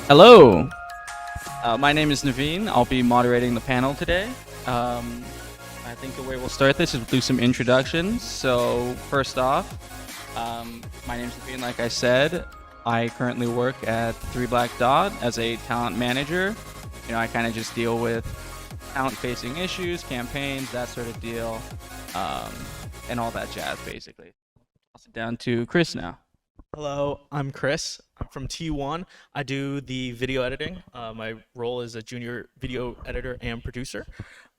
Hello, my name is Naveen. I'll be moderating the panel today. I think the way we'll start this is we'll do some introductions. So first off, my name is Naveen. Like I said, I currently work at Three Black Dot as a talent manager. I kind of just deal with talent-facing issues, campaigns, that sort of deal, and all that jazz, basically. Toss it down to Chris now. Hello, I'm Chris. I'm from T1. I do the video editing. My role is a junior video editor and producer.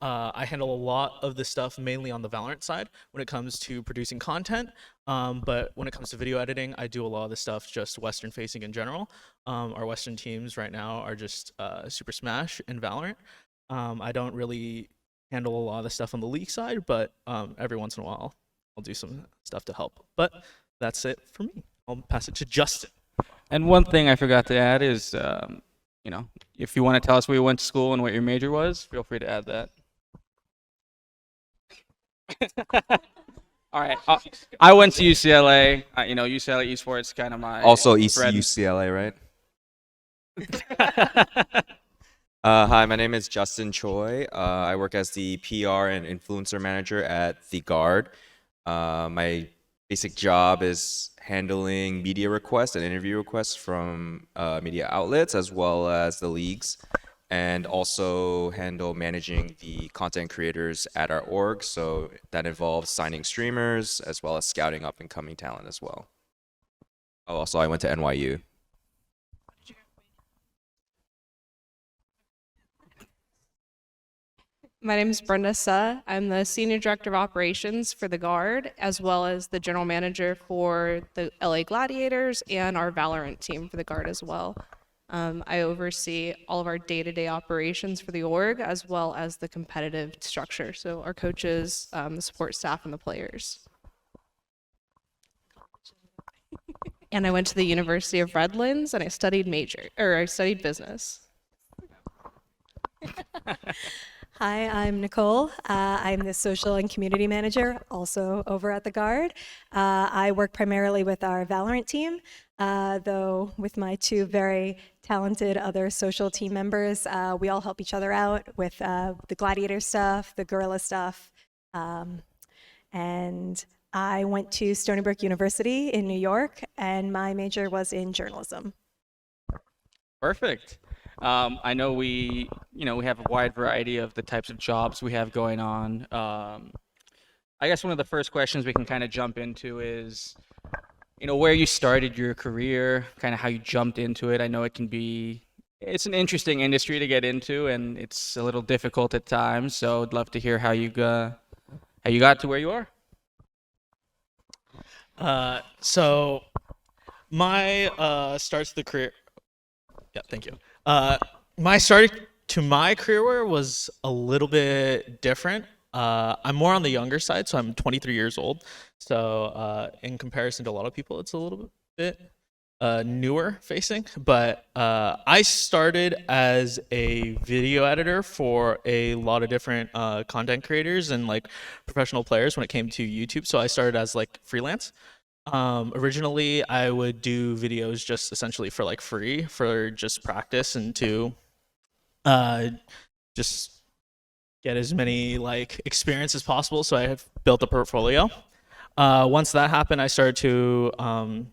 I handle a lot of the stuff mainly on the Valorant side when it comes to producing content. But when it comes to video editing, I do a lot of the stuff just Western facing in general. Our Western teams right now are just Super Smash and Valorant. I don't really handle a lot of the stuff on the league side, but every once in a while I'll do some stuff to help. But that's it for me. I'll pass it to Justin. And one thing I forgot to add is, if you want to tell us where you went to school and what your major was, feel free to add that. All right. I went to UCLA. UCLA Esports, kind of my Also bread. UCLA, right? Hi, my name is Justin Choy. I work as the PR and influencer manager at The Guard. My basic job is handling media requests and interview requests from media outlets as well as the leagues, and also handle managing the content creators at our org. So that involves signing streamers as well as scouting up and coming talent as well. Oh, also I went to NYU. My name is Brenda Suh. I'm the Senior Director of Operations for the Guard, as well as the General Manager for the LA Gladiators and our Valorant team for the Guard as well. I oversee all of our day-to-day operations for the org, as well as the competitive structure, so our coaches, the support staff, and the players. And I went to the University of Redlands, and I studied business. Hi, I'm Nicole. I'm the social and community manager, also over at the Guard. I work primarily with our Valorant team, though with my two very talented other social team members, we all help each other out with the Gladiator stuff, the Guerrilla stuff. And I went to Stony Brook University in New York, and my major was in journalism. Perfect. I know we have a wide variety of the types of jobs we have going on. I guess one of the first questions we can kind of jump into is, where you started your career, kind of how you jumped into it. I know it's an interesting industry to get into, and it's a little difficult at times. So I'd love to hear how you got to where you are. So my start to the career. Yeah, thank you. My start to my career was a little bit different. I'm more on the younger side, so I'm 23 years old. So in comparison to a lot of people, it's a little bit newer facing. But I started as a video editor for a lot of different content creators and like professional players when it came to YouTube. So I started as like freelance. Originally, I would do videos just essentially for like free for just practice and to just get as many like experience as possible. So I have built a portfolio. Once that happened, I started to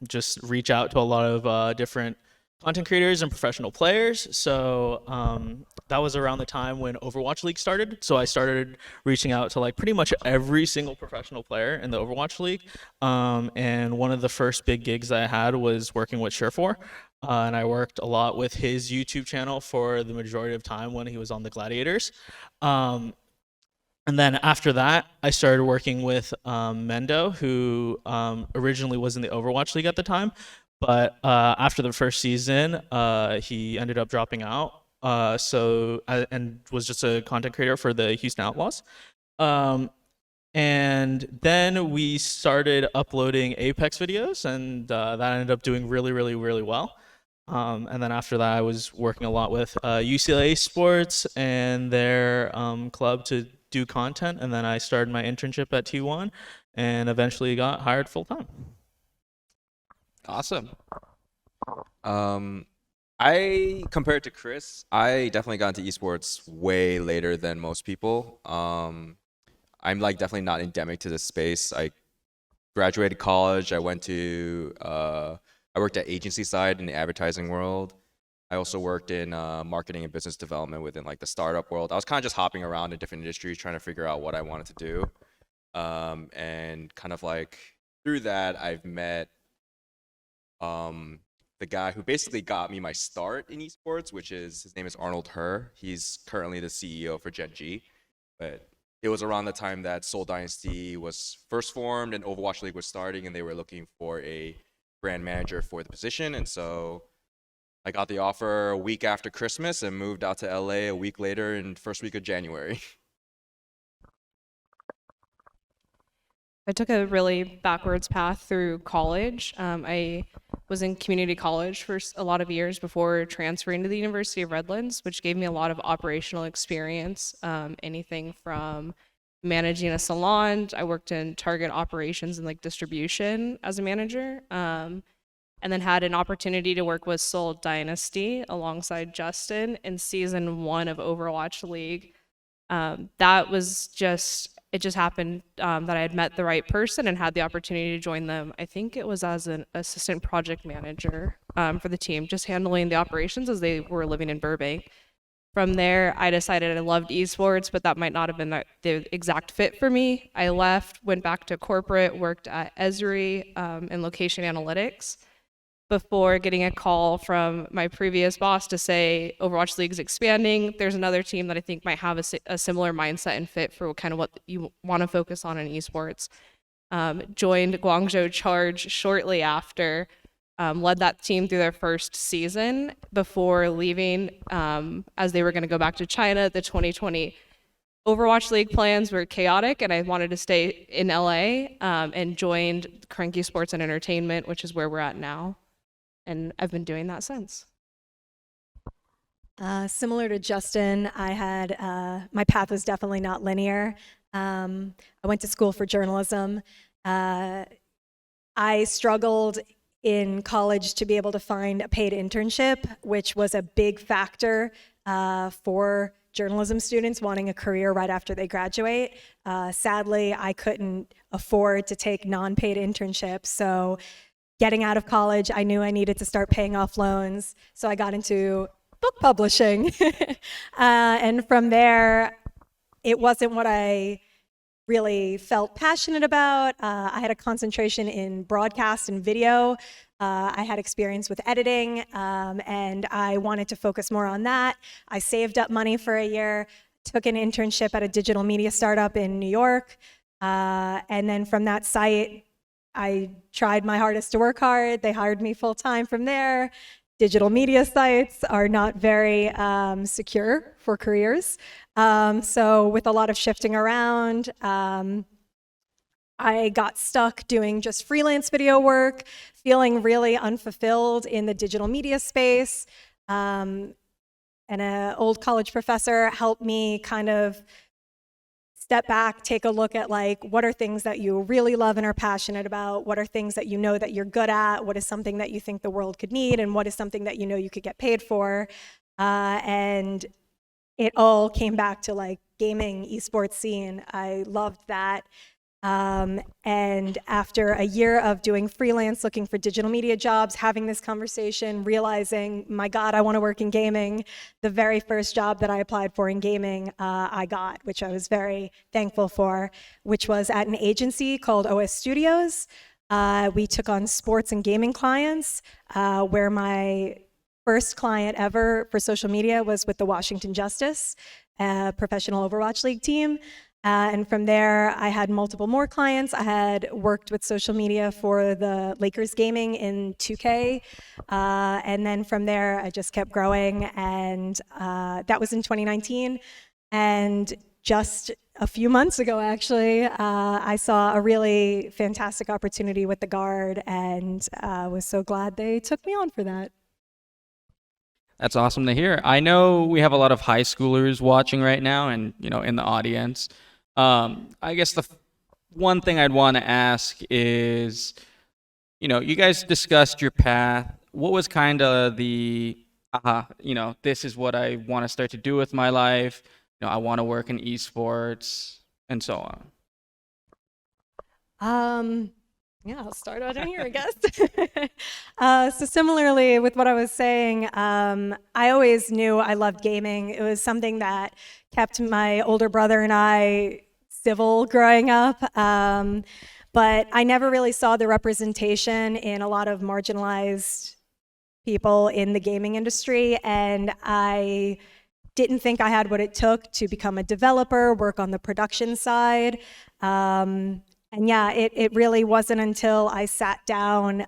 just reach out to a lot of different content creators and professional players. So that was around the time when Overwatch League started. So I started reaching out to like pretty much every single professional player in the Overwatch League. And one of the first big gigs that I had was working with Sheik. And I worked a lot with his YouTube channel for the majority of time when he was on the Gladiators. And then after that, I started working with Mendo, who originally was in the Overwatch League at the time. But after the first season, he ended up dropping out. And was just a content creator for the Houston Outlaws. And then we started uploading Apex videos, and that ended up doing really, really, really well. And then after that, I was working a lot with UCLA Esports and their club to do content. And then I started my internship at T1 and eventually got hired full time. Awesome. Compared to Chris, I definitely got into esports way later than most people. I'm like definitely not endemic to this space. I graduated college. I worked at agency side in the advertising world. I also worked in marketing and business development within like the startup world. I was kind of just hopping around in different industries, trying to figure out what I wanted to do. And kind of like through that, I've met the guy who basically got me my start in esports, his name is Arnold Herr. He's currently the CEO for Gen G. But it was around the time that Seoul Dynasty was first formed and Overwatch League was starting, and they were looking for a brand manager for the position. And so I got the offer a week after Christmas and moved out to LA a week later in first week of January. I took a really backwards path through college. I was in community college for a lot of years before transferring to the University of Redlands, which gave me a lot of operational experience. Anything from managing a salon. I worked in Target operations and like distribution as a manager. And then had an opportunity to work with Seoul Dynasty alongside Justin in season 1 of Overwatch League. That was it just happened that I had met the right person and had the opportunity to join them. I think it was as an assistant project manager for the team, just handling the operations as they were living in Burbank. From there, I decided I loved esports, but that might not have been the exact fit for me. I left, went back to corporate, worked at Esri in location analytics, before getting a call from my previous boss to say Overwatch League's expanding. There's another team that I think might have a similar mindset and fit for kind of what you want to focus on in esports. Joined Guangzhou Charge shortly after, led that team through their first season before leaving as they were going to go back to China. The 2020 Overwatch League plans were chaotic, and I wanted to stay in LA and joined Cranky Sports and Entertainment, which is where we're at now. And I've been doing that since. Similar to Justin, I had my path was definitely not linear. I went to school for journalism. I struggled in college to be able to find a paid internship, which was a big factor for journalism students wanting a career right after they graduate. Sadly, I couldn't afford to take non-paid internships, so getting out of college, I knew I needed to start paying off loans, so I got into book publishing. And from there, it wasn't what I really felt passionate about. I had a concentration in broadcast and video. I had experience with editing, and I wanted to focus more on that. I saved up money for a year, took an internship at a digital media startup in New York, and then from that site, I tried my hardest to work hard. They hired me full time from there. Digital media sites are not very secure for careers. So with a lot of shifting around, I got stuck doing just freelance video work, feeling really unfulfilled in the digital media space. And an old college professor helped me kind of step back, take a look at like, what are things that you really love and are passionate about? What are things that you know that you're good at? What is something that you think the world could need? And what is something that you know you could get paid for? And it all came back to like gaming, esports scene. I loved that. And after a year of doing freelance, looking for digital media jobs, having this conversation, realizing, my God, I want to work in gaming, the very first job that I applied for in gaming, I got, which I was very thankful for, which was at an agency called OS Studios. We took on sports and gaming clients, where my first client ever for social media was with the Washington Justice, professional Overwatch League team. And from there, I had multiple more clients. I had worked with social media for the Lakers gaming in 2K. And then from there, I just kept growing. And that was in 2019. And just a few months ago, actually, I saw a really fantastic opportunity with the Guard, and was so glad they took me on for that. That's awesome to hear. I know we have a lot of high schoolers watching right now and, in the audience. I guess the one thing I'd want to ask is, you guys discussed your path. What was kind of the this is what I want to start to do with my life. I want to work in esports and so on. Yeah, I'll start out here, I guess. So similarly with what I was saying, I always knew I loved gaming. It was something that kept my older brother and I civil growing up. But I never really saw the representation in a lot of marginalized people in the gaming industry, and I didn't think I had what it took to become a developer, work on the production side. And yeah, it really wasn't until I sat down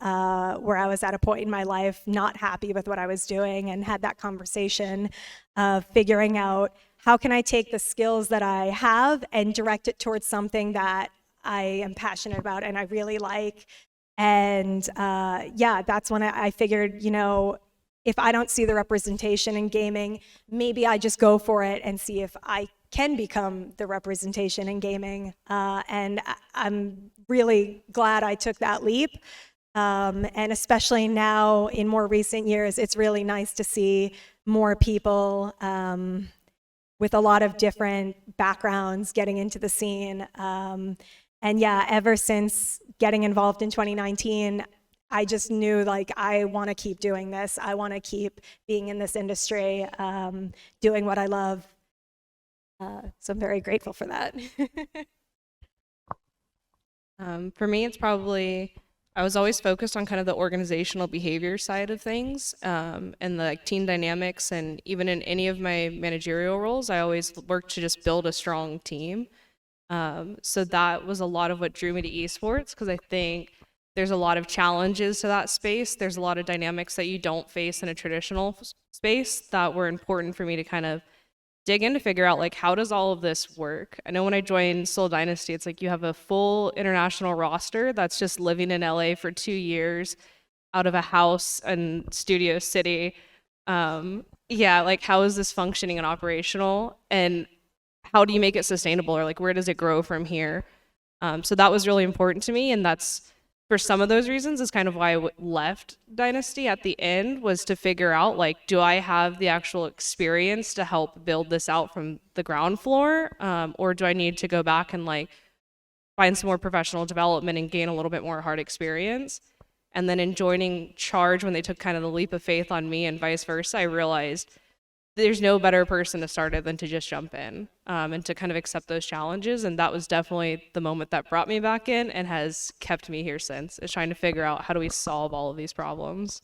where I was at a point in my life not happy with what I was doing and had that conversation of figuring out how can I take the skills that I have and direct it towards something that I am passionate about and I really like. And yeah, that's when I figured, if I don't see the representation in gaming, maybe I just go for it and see if I can become the representation in gaming. And I'm really glad I took that leap. And especially now in more recent years, it's really nice to see more people with a lot of different backgrounds getting into the scene. And yeah, ever since getting involved in 2019, I just knew like I want to keep doing this. I want to keep being in this industry, doing what I love. So I'm very grateful for that. For me, it's probably I was always focused on kind of the organizational behavior side of things, and the like, team dynamics, and even in any of my managerial roles, I always worked to just build a strong team. So that was a lot of what drew me to esports, because I think there's a lot of challenges to that space. There's a lot of dynamics that you don't face in a traditional space that were important for me to kind of dig in to figure out, like, how does all of this work? I know when I joined Seoul Dynasty, it's like you have a full international roster that's just living in LA for 2 years out of a house in Studio City. Yeah, like, how is this functioning and operational? And how do you make it sustainable, or like where does it grow from here? So that was really important to me, and that's for some of those reasons is kind of why I left Dynasty at the end, was to figure out, like, do I have the actual experience to help build this out from the ground floor, or do I need to go back and like find some more professional development and gain a little bit more hard experience? And then in joining Charge, when they took kind of the leap of faith on me and vice versa, I realized there's no better person to start it than to just jump in, and to kind of accept those challenges. And that was definitely the moment that brought me back in and has kept me here since, is trying to figure out how do we solve all of these problems.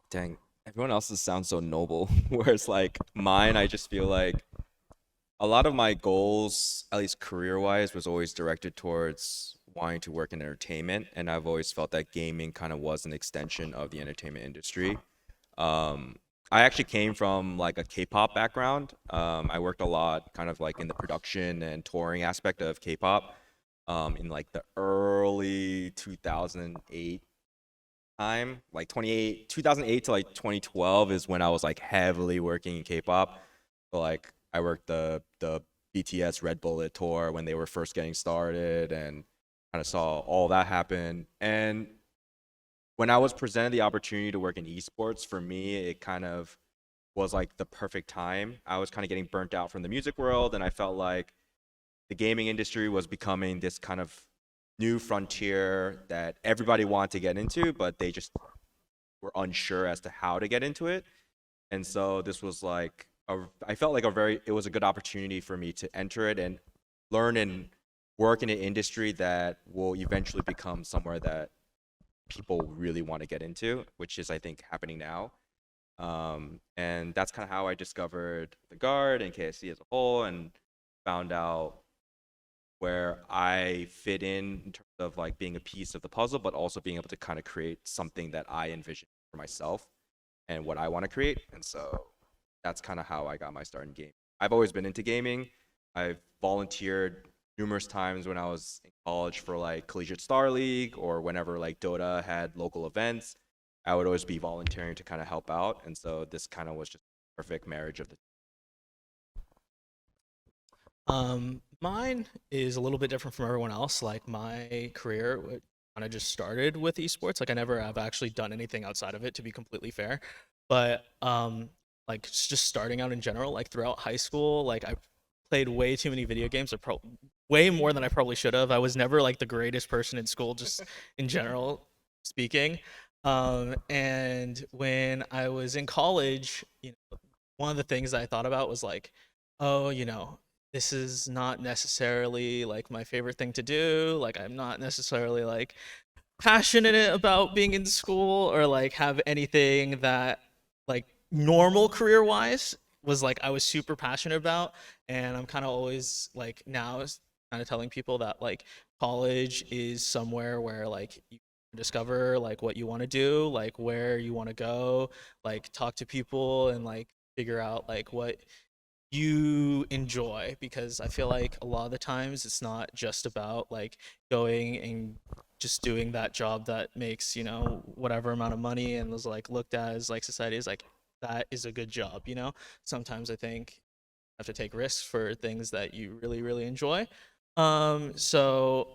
Dang, everyone else's sounds so noble. Whereas like mine, I just feel like a lot of my goals, at least career-wise, was always directed towards wanting to work in entertainment. And I've always felt that gaming kind of was an extension of the entertainment industry. I actually came from like a K-pop background. I worked a lot kind of like in the production and touring aspect of K-pop in like the early 2008 time, like 2008 to like 2012 is when I was like heavily working in K-pop. So like I worked the BTS Red Bullet tour when they were first getting started, and kind of saw all that happen. And when I was presented the opportunity to work in esports, for me, it kind of was like the perfect time. I was kind of getting burnt out from the music world, and I felt like the gaming industry was becoming this kind of new frontier that everybody wanted to get into, but they just were unsure as to how to get into it. And so this was like, I felt like it was a good opportunity for me to enter it and learn and work in an industry that will eventually become somewhere that people really want to get into, which is, I think, happening now. And that's kind of how I discovered the Guard and KSC as a whole, and found out where I fit in terms of like being a piece of the puzzle, but also being able to kind of create something that I envision for myself and what I want to create. And so that's kind of how I got my start in gaming. I've always been into gaming. I've volunteered numerous times when I was in college for like Collegiate Star League, or whenever like Dota had local events, I would always be volunteering to kind of help out. And so this kind of was just a perfect marriage of the Mine is a little bit different from everyone else. Like my career kind of just started with esports. Like I never have actually done anything outside of it, to be completely fair. But like just starting out in general, like throughout high school, like I played way too many video games, or way more than I probably should have. I was never like the greatest person in school, just in general speaking. And when I was in college, one of the things that I thought about was like, oh, this is not necessarily like my favorite thing to do. Like I'm not necessarily like passionate about being in school, or like have anything that like normal career wise was like I was super passionate about. And I'm kind of always like now kind of telling people that like college is somewhere where like you discover like what you want to do, like where you want to go, like talk to people and like figure out like what you enjoy, because I feel like a lot of the times it's not just about like going and just doing that job that makes whatever amount of money and was like looked at as like society is like that is a good job. Sometimes I think you have to take risks for things that you really really enjoy. So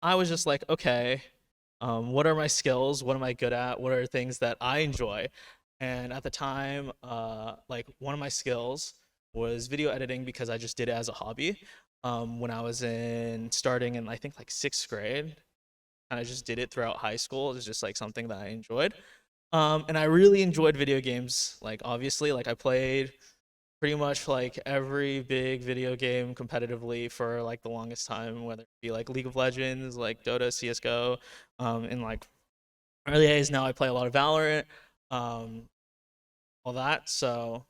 I was just like, okay, what are my skills, what am I good at, what are things that I enjoy? And at the time, like one of my skills was video editing, because I just did it as a hobby. When I was starting in I think like 6th grade, and I just did it throughout high school. It was just like something that I enjoyed. And I really enjoyed video games. Like obviously, like I played pretty much like every big video game competitively for like the longest time, whether it be like League of Legends, like Dota, CS:GO. In like early days, now I play a lot of Valorant, all that. So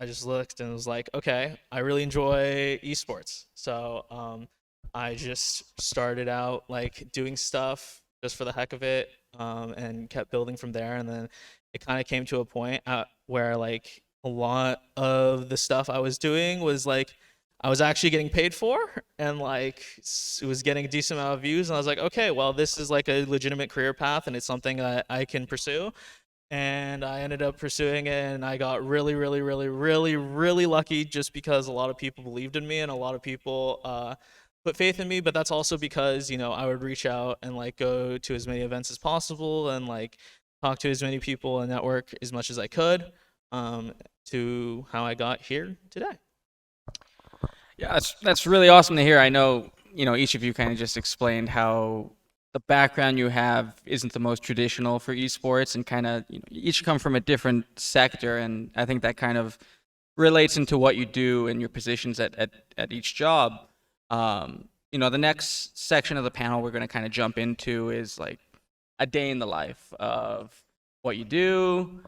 I just looked and was like, okay, I really enjoy esports. So I just started out like doing stuff just for the heck of it, and kept building from there. And then it kind of came to a point where like a lot of the stuff I was doing was like I was actually getting paid for, and like it was getting a decent amount of views. And I was like, okay, well, this is like a legitimate career path, and it's something that I can pursue. And I ended up pursuing it, and I got really, really, really, really, really lucky, just because a lot of people believed in me and a lot of people put faith in me. But that's also because I would reach out and like go to as many events as possible and like talk to as many people and network as much as I could, to how I got here today. Yeah, that's really awesome to hear. I know, each of you kind of just explained how the background you have isn't the most traditional for esports, and kind of, you each come from a different sector, and I think that kind of relates into what you do and your positions at each job. The next section of the panel we're going to kind of jump into is like a day in the life of what you do,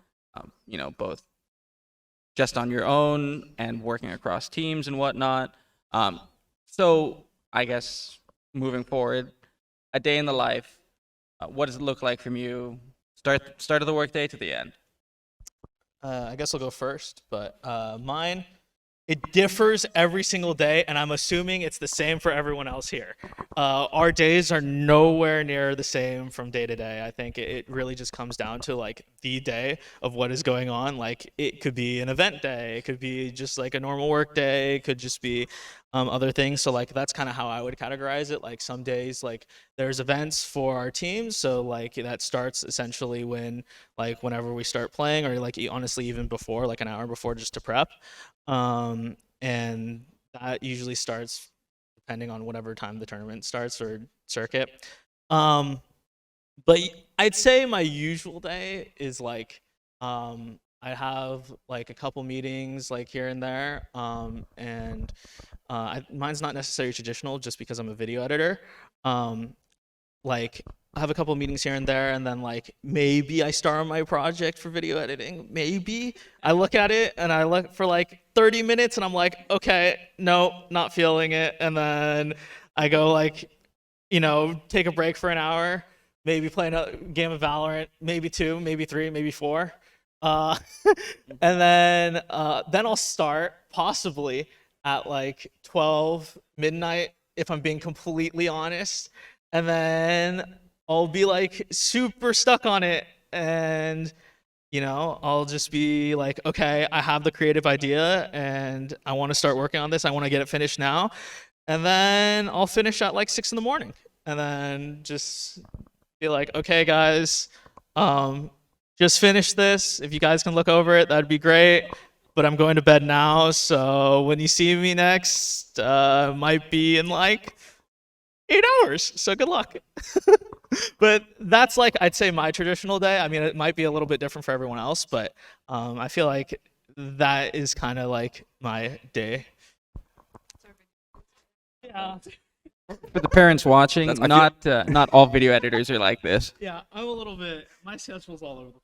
both just on your own and working across teams and whatnot. So I guess moving forward, a day in the life, what does it look like from you? Start of the workday to the end. I guess I'll go first, but mine, it differs every single day, and I'm assuming it's the same for everyone else here. Our days are nowhere near the same from day to day. I think it really just comes down to like the day of what is going on. Like it could be an event day, it could be just like a normal work day, it could just be other things. So like that's kind of how I would categorize it. Like some days like there's events for our teams, so like that starts essentially whenever we start playing, or like honestly even before, like an hour before, just to prep. And that usually starts depending on whatever time the tournament starts or circuit. But I'd say my usual day is like I have like a couple meetings like here and there, and mine's not necessarily traditional just because I'm a video editor. Like I have a couple meetings here and there, and then like maybe I start on my project for video editing. Maybe I look at it and I look for like 30 minutes and I'm like, okay, no, not feeling it. And then I go like, take a break for an hour, maybe play a game of Valorant, maybe 2, maybe 3, maybe 4. And then I'll start possibly at like 12 midnight, if I'm being completely honest. And then I'll be like super stuck on it, and I'll just be like, okay, I have the creative idea and I want to start working on this. I want to get it finished now. And then I'll finish at like 6 in the morning. and then just be like, okay, guys, just finished this. If you guys can look over it, that'd be great. But I'm going to bed now, so when you see me next, might be in like 8 hours. So good luck. But that's like, I'd say, my traditional day. I mean, it might be a little bit different for everyone else, but I feel like that is kind of like my day. Yeah. For the parents watching, That's- I not all video editors are like this. Yeah, I'm a little bit, my schedule's all over the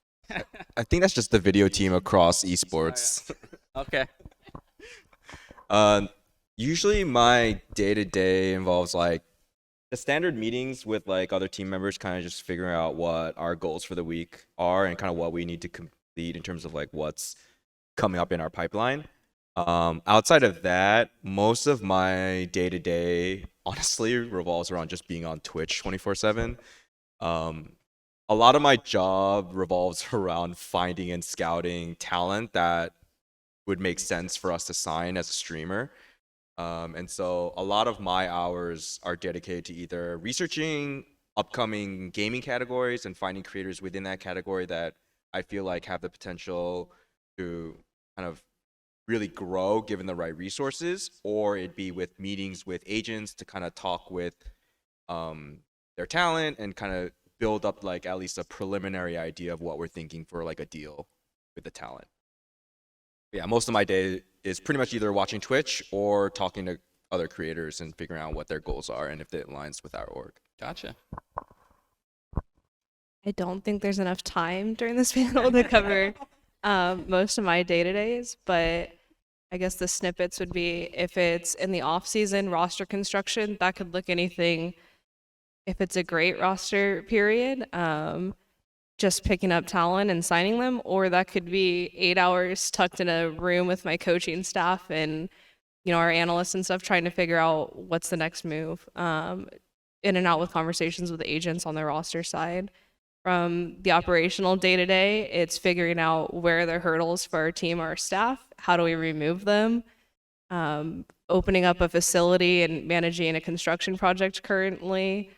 I think that's just the video team across esports. Okay. Usually my day-to-day involves like the standard meetings with like other team members, kind of just figuring out what our goals for the week are and kind of what we need to complete in terms of like what's coming up in our pipeline. Outside of that, most of my day-to-day honestly revolves around just being on Twitch 24/7. A lot of my job revolves around finding and scouting talent that would make sense for us to sign as a streamer. And so a lot of my hours are dedicated to either researching upcoming gaming categories and finding creators within that category that I feel like have the potential to kind of really grow given the right resources, or it'd be with meetings with agents to kind of talk with their talent and kind of build up like at least a preliminary idea of what we're thinking for like a deal with the talent. Yeah, most of my day is pretty much either watching Twitch or talking to other creators and figuring out what their goals are and if it aligns with our org. Gotcha. I don't think there's enough time during this panel to cover most of my day-to-days, but I guess the snippets would be if it's in the off-season roster construction, that could look anything. If it's a great roster period, just picking up talent and signing them, or that could be 8 hours tucked in a room with my coaching staff and our analysts and stuff, trying to figure out what's the next move. In and out with conversations with agents on the roster side. From the operational day-to-day, it's figuring out where the hurdles for our team or our staff, how do we remove them, opening up a facility and managing a construction project currently,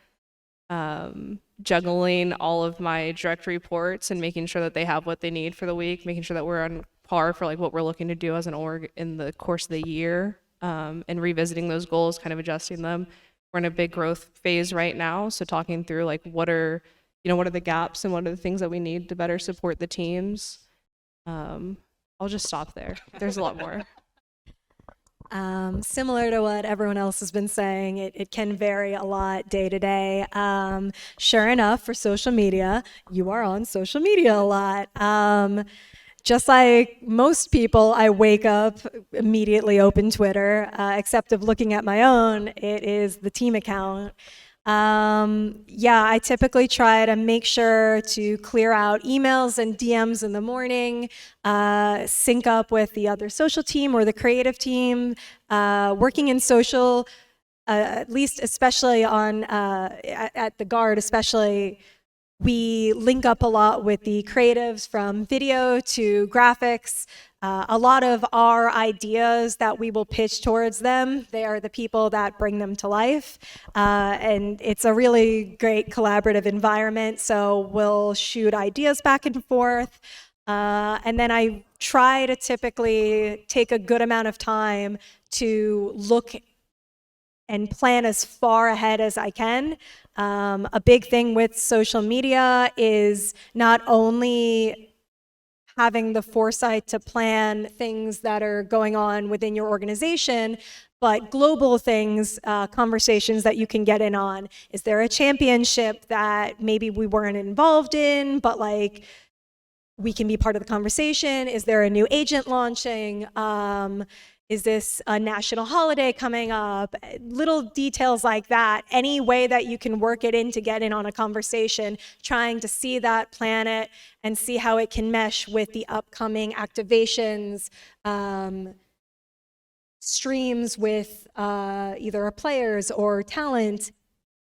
juggling all of my direct reports and making sure that they have what they need for the week, making sure that we're on par for like what we're looking to do as an org in the course of the year, and revisiting those goals, kind of adjusting them. We're in a big growth phase right now, so talking through like what are the gaps and what are the things that we need to better support the teams. I'll just stop there. There's a lot more. Similar to what everyone else has been saying, it can vary a lot day to day. Sure enough, for social media, you are on social media a lot. Just like most people, I wake up, immediately open Twitter, except of looking at my own, it is the team account. I typically try to make sure to clear out emails and DMs in the morning, sync up with the other social team or the creative team, working in social, at least especially on at the Guard especially. We link up a lot with the creatives from video to graphics. A lot of our ideas that we will pitch towards them, they are the people that bring them to life. And it's a really great collaborative environment. So we'll shoot ideas back and forth. And then I try to typically take a good amount of time to look and plan as far ahead as I can. A big thing with social media is not only having the foresight to plan things that are going on within your organization, but global things, conversations that you can get in on. Is there a championship that maybe we weren't involved in, but like we can be part of the conversation? Is there a new agent launching? Is this a national holiday coming up? Little details like that. Any way that you can work it in to get in on a conversation, trying to see that, plan it, and see how it can mesh with the upcoming activations, streams with either our players or talent,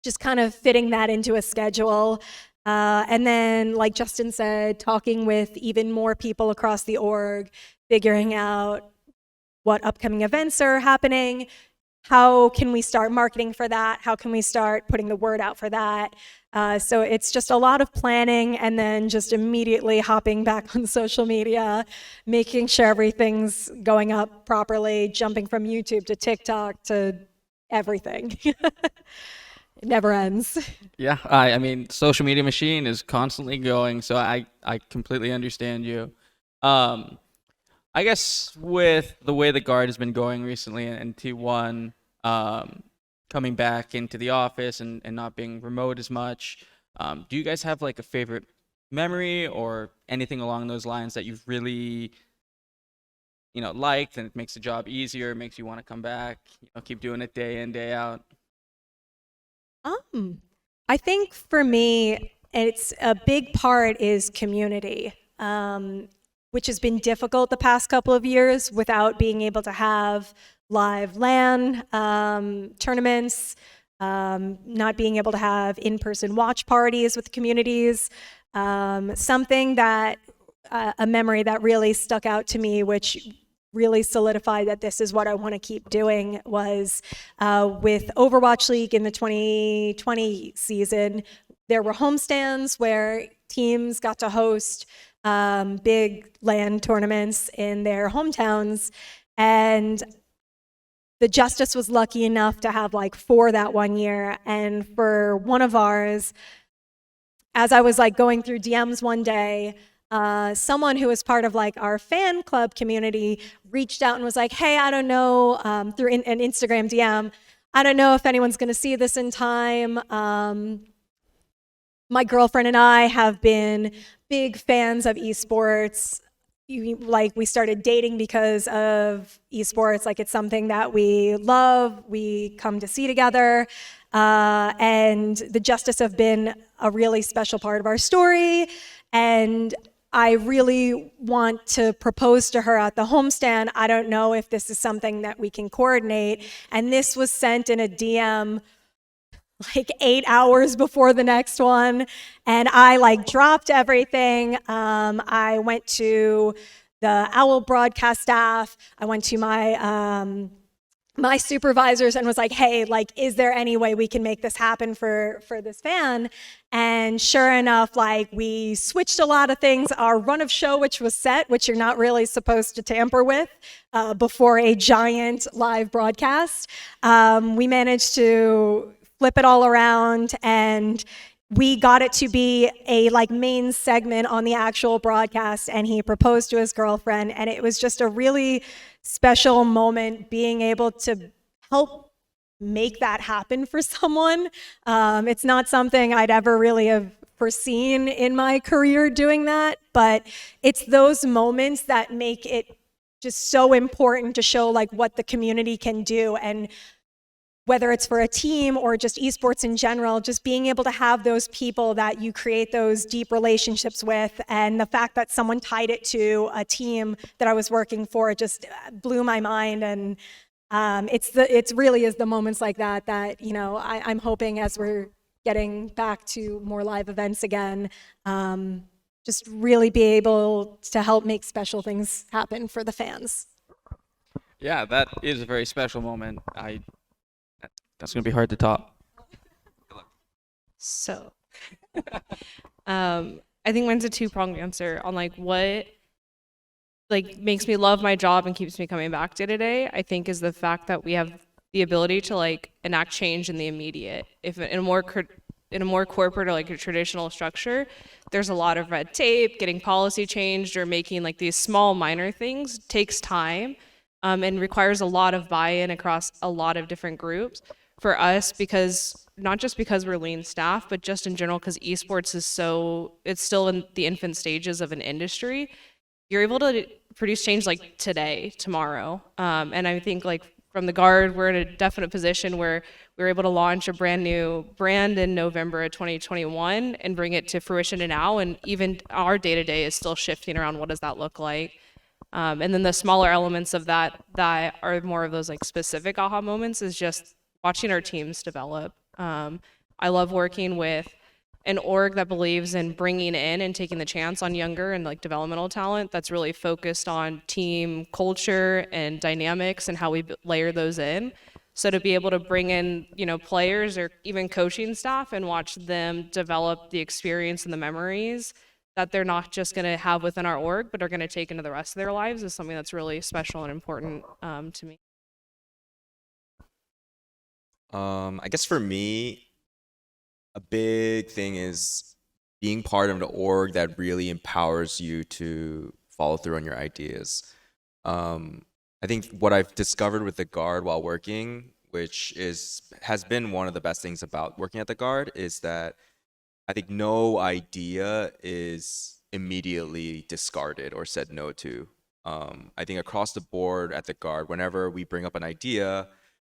just kind of fitting that into a schedule. And then, like Justin said, talking with even more people across the org, figuring out what upcoming events are happening, how can we start marketing for that? How can we start putting the word out for that? So it's just a lot of planning and then just immediately hopping back on social media, making sure everything's going up properly, jumping from YouTube to TikTok to everything. It never ends. Yeah, I mean, social media machine is constantly going, so I completely understand you. Um, I guess with the way the guard has been going recently and T1 coming back into the office and not being remote as much, do you guys have like a favorite memory or anything along those lines that you've really, liked and it makes the job easier, makes you want to come back, keep doing it day in, day out? I think for me, it's a big part is community, which has been difficult the past couple of years without being able to have live LAN tournaments, not being able to have in-person watch parties with communities. Something that, a memory that really stuck out to me, which really solidified that this is what I want to keep doing, was with Overwatch League in the 2020 season. There were homestands where teams got to host big LAN tournaments in their hometowns, and the Justice was lucky enough to have like 4 that one year. And for one of ours, as I was like going through DMs one day, someone who was part of like our fan club community reached out and was like, hey, I don't know, through an Instagram DM, I don't know if anyone's gonna see this in time. My girlfriend and I have been big fans of esports. We started dating because of esports. Like, it's something that we love, we come to see together. And the Justice have been a really special part of our story. And I really want to propose to her at the homestand. I don't know if this is something that we can coordinate. And this was sent in a DM like 8 hours before the next one. And I like dropped everything. I went to the OWL broadcast staff. I went to my supervisors and was like, hey, like, is there any way we can make this happen for this fan? And sure enough, like, we switched a lot of things. Our run of show, which was set, which you're not really supposed to tamper with before a giant live broadcast, we managed to flip it all around, and we got it to be a like main segment on the actual broadcast, and he proposed to his girlfriend, and it was just a really special moment being able to help make that happen for someone. It's not something I'd ever really have foreseen in my career doing that, but it's those moments that make it just so important to show like what the community can do. And whether it's for a team or just esports in general, just being able to have those people that you create those deep relationships with, and the fact that someone tied it to a team that I was working for, it just blew my mind. And it's really is the moments like that that I'm hoping as we're getting back to more live events again, just really be able to help make special things happen for the fans. Yeah, that is a very special moment. That's gonna be hard to top. So, I think mine's a two-pronged answer on like what like makes me love my job and keeps me coming back day to day. I think is the fact that we have the ability to like enact change in the immediate. If in a more corporate or like a traditional structure, there's a lot of red tape. Getting policy changed or making like these small minor things takes time, and requires a lot of buy-in across a lot of different groups. For us, because not just because we're lean staff, but just in general, because esports it's still in the infant stages of an industry, you're able to produce change like today, tomorrow. And I think like from the Guard, we're in a definite position where we were able to launch a brand new brand in November of 2021 and bring it to fruition now. And even our day-to-day is still shifting around what does that look like. And then the smaller elements of that are more of those like specific aha moments is just watching our teams develop. I love working with an org that believes in bringing in and taking the chance on younger and like developmental talent that's really focused on team culture and dynamics and how we layer those in. So to be able to bring in, players or even coaching staff and watch them develop the experience and the memories that they're not just going to have within our org, but are going to take into the rest of their lives is something that's really special and important to me. I guess for me, a big thing is being part of an org that really empowers you to follow through on your ideas. I think what I've discovered with the Guard while working, which has been one of the best things about working at the Guard, is that I think no idea is immediately discarded or said no to. I think across the board at the Guard, whenever we bring up an idea,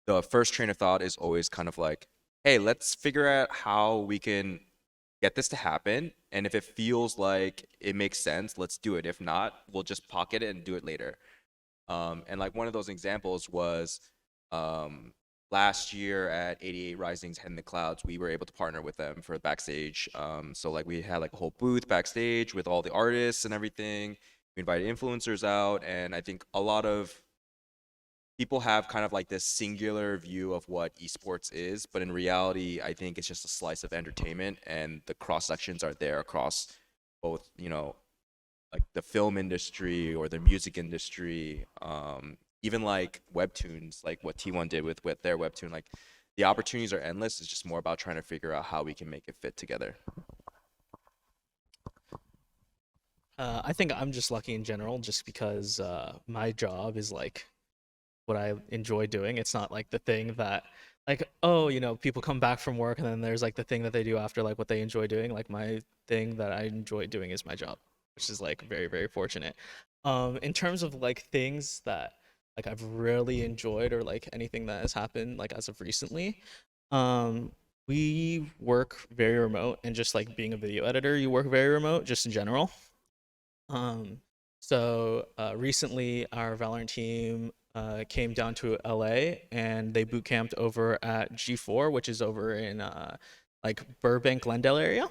the first train of thought is always kind of like, hey, let's figure out how we can get this to happen. And if it feels like it makes sense, let's do it. If not, we'll just pocket it and do it later. And like one of those examples was last year at 88 Rising's Head in the Clouds, we were able to partner with them for backstage. So like we had like a whole booth backstage with all the artists and everything. We invited influencers out, and I think a lot of people have kind of like this singular view of what esports is, but in reality, I think it's just a slice of entertainment, and the cross sections are there across both, like the film industry or the music industry, even like webtoons, like what T1 did with their webtoon. Like the opportunities are endless. It's just more about trying to figure out how we can make it fit together. I think I'm just lucky in general, just because my job is like what I enjoy doing. It's not like the thing that like, oh, people come back from work and then there's like the thing that they do after like what they enjoy doing. Like my thing that I enjoy doing is my job, which is like very, very fortunate. In terms of like things that like I've really enjoyed or like anything that has happened like as of recently, we work very remote, and just like being a video editor, you work very remote just in general. So recently our Valorant team came down to LA, and they boot camped over at G4, which is over in like Burbank, Glendale area.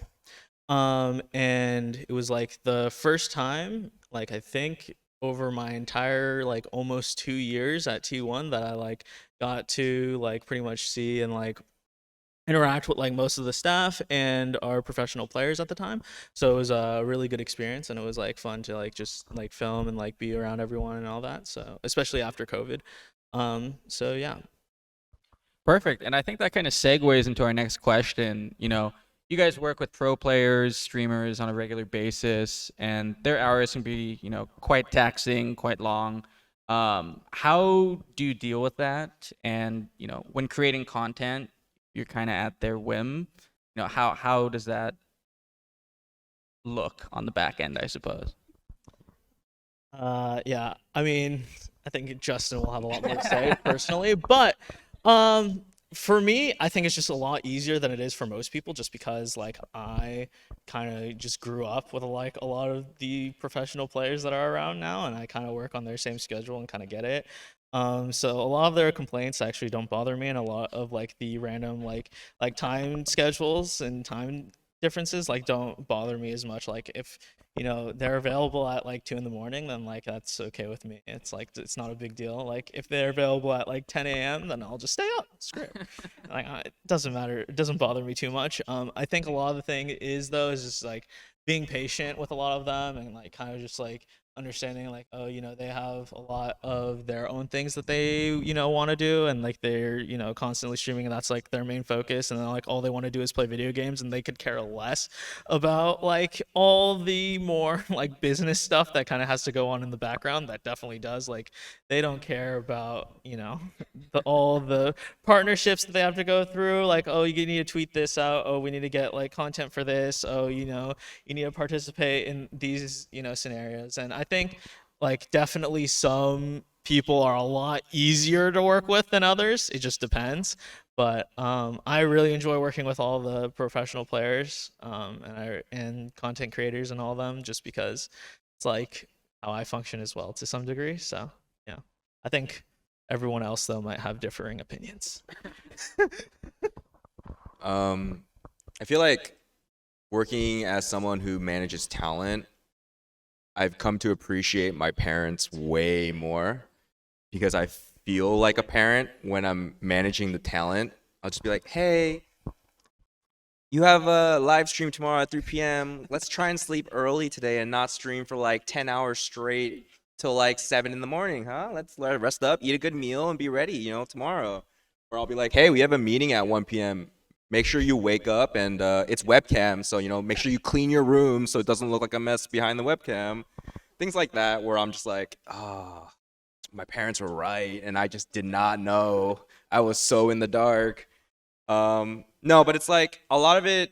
And it was like the first time, like I think over my entire like almost 2 years at T1 that I like got to like pretty much see and like interact with like most of the staff and our professional players at the time. So it was a really good experience, and it was like fun to like just like film and like be around everyone and all that. So especially after COVID. So yeah. Perfect. And I think that kind of segues into our next question. You guys work with pro players, streamers on a regular basis, and their hours can be, quite taxing, quite long. How do you deal with that? And, when creating content, you're kind of at their whim. How does that look on the back end, I suppose? Yeah, I mean, I think Justin will have a lot more to say personally, but for me, I think it's just a lot easier than it is for most people, just because like I kind of just grew up with like a lot of the professional players that are around now, and I kind of work on their same schedule and kind of get it. So a lot of their complaints actually don't bother me, and a lot of like the random like time schedules and time differences like don't bother me as much. Like if they're available at like 2 a.m, then like that's okay with me. It's like it's not a big deal. Like if they're available at like 10 a.m, then I'll just stay up. Screw it. Like it doesn't matter. It doesn't bother me too much. I think a lot of the thing is just like being patient with a lot of them, and like kind of just like understanding like, oh, they have a lot of their own things that they want to do, and like they're constantly streaming, and that's like their main focus, and then like all they want to do is play video games, and they could care less about like all the more like business stuff that kind of has to go on in the background. That definitely does. Like they don't care about all the partnerships that they have to go through, like, oh, you need to tweet this out, oh, we need to get like content for this, oh, you need to participate in these scenarios. And I think like definitely some people are a lot easier to work with than others. It just depends. But I really enjoy working with all the professional players and content creators and all of them, just because it's like how I function as well to some degree. So yeah, I think everyone else though might have differing opinions. I feel like working as someone who manages talent, I've come to appreciate my parents way more, because I feel like a parent when I'm managing the talent. I'll just be like, hey, you have a live stream tomorrow at 3 p.m. Let's try and sleep early today and not stream for like 10 hours straight till like 7 in the morning, huh? Let's rest up, eat a good meal, and be ready, tomorrow. Or I'll be like, hey, we have a meeting at 1 p.m. Make sure you wake up, and it's webcam, so, make sure you clean your room so it doesn't look like a mess behind the webcam. Things like that where I'm just like, my parents were right, and I just did not know. I was so in the dark. No, but it's like a lot of it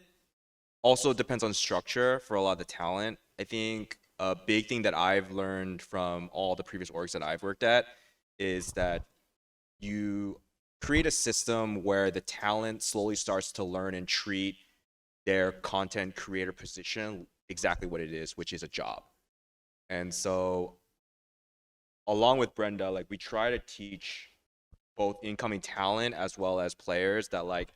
also depends on structure for a lot of the talent. I think a big thing that I've learned from all the previous orgs that I've worked at is that you create a system where the talent slowly starts to learn and treat their content creator position exactly what it is, which is a job. And so along with Brenda, like we try to teach both incoming talent as well as players that like,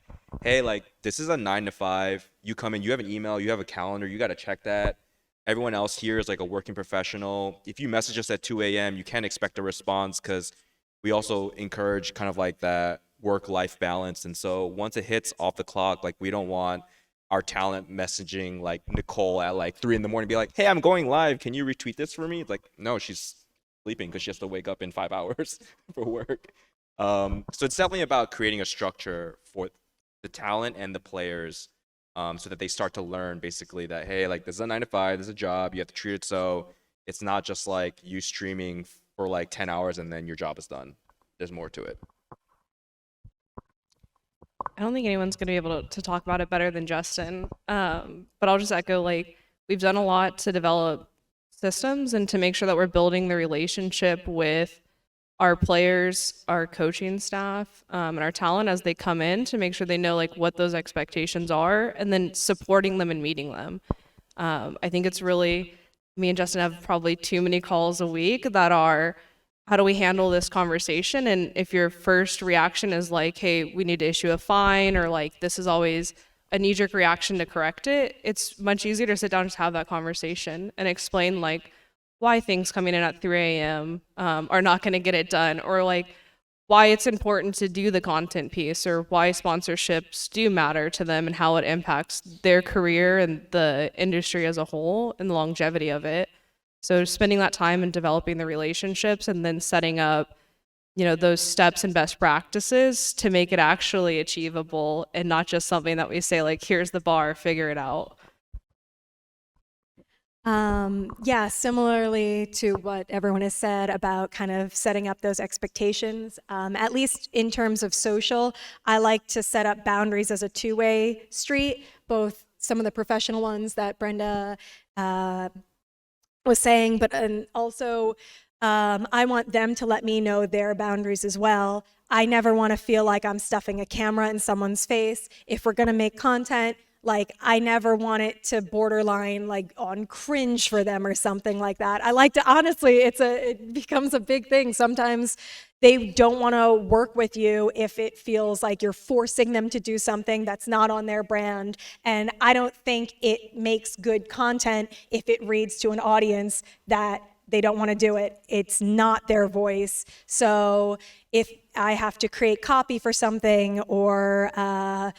hey, like this is a 9 to 5. You come in, you have an email, you have a calendar, you got to check that. Everyone else here is like a working professional. If you message us at 2 a.m., you can't expect a response because we also encourage kind of like that work-life balance. And so once it hits off the clock, like we don't want our talent messaging like Nicole at like 3 in the morning, be like, hey, I'm going live. Can you retweet this for me? It's like, no, she's sleeping because she has to wake up in 5 hours for work. So it's definitely about creating a structure for the talent and the players so that they start to learn basically that, hey, like this is a 9 to 5, this is a job, you have to treat it so it's not just like you streaming for like 10 hours and then your job is done. There's more to it. I don't think anyone's going to be able to talk about it better than Justin. But I'll just echo, like, we've done a lot to develop systems and to make sure that we're building the relationship with our players, our coaching staff, and our talent as they come in to make sure they know like what those expectations are and then supporting them and meeting them. I think it's really, me and Justin have probably too many calls a week that are, how do we handle this conversation? And if your first reaction is like, hey, we need to issue a fine, or like this is always a knee-jerk reaction to correct it, it's much easier to sit down and just have that conversation and explain like why things coming in at 3 a.m. Are not going to get it done, or like why it's important to do the content piece, or why sponsorships do matter to them and how it impacts their career and the industry as a whole and the longevity of it. So spending that time and developing the relationships and then setting up, those steps and best practices to make it actually achievable and not just something that we say like, here's the bar, figure it out. Yeah, similarly to what everyone has said about kind of setting up those expectations, at least in terms of social, I like to set up boundaries as a two-way street, both some of the professional ones that Brenda was saying, but also I want them to let me know their boundaries as well. I never want to feel like I'm stuffing a camera in someone's face. If we're going to make content, like, I never want it to borderline like on cringe for them or something like that. I like to, honestly, it becomes a big thing. Sometimes they don't want to work with you if it feels like you're forcing them to do something that's not on their brand. And I don't think it makes good content if it reads to an audience that they don't want to do it. It's not their voice. So if I have to create copy for something or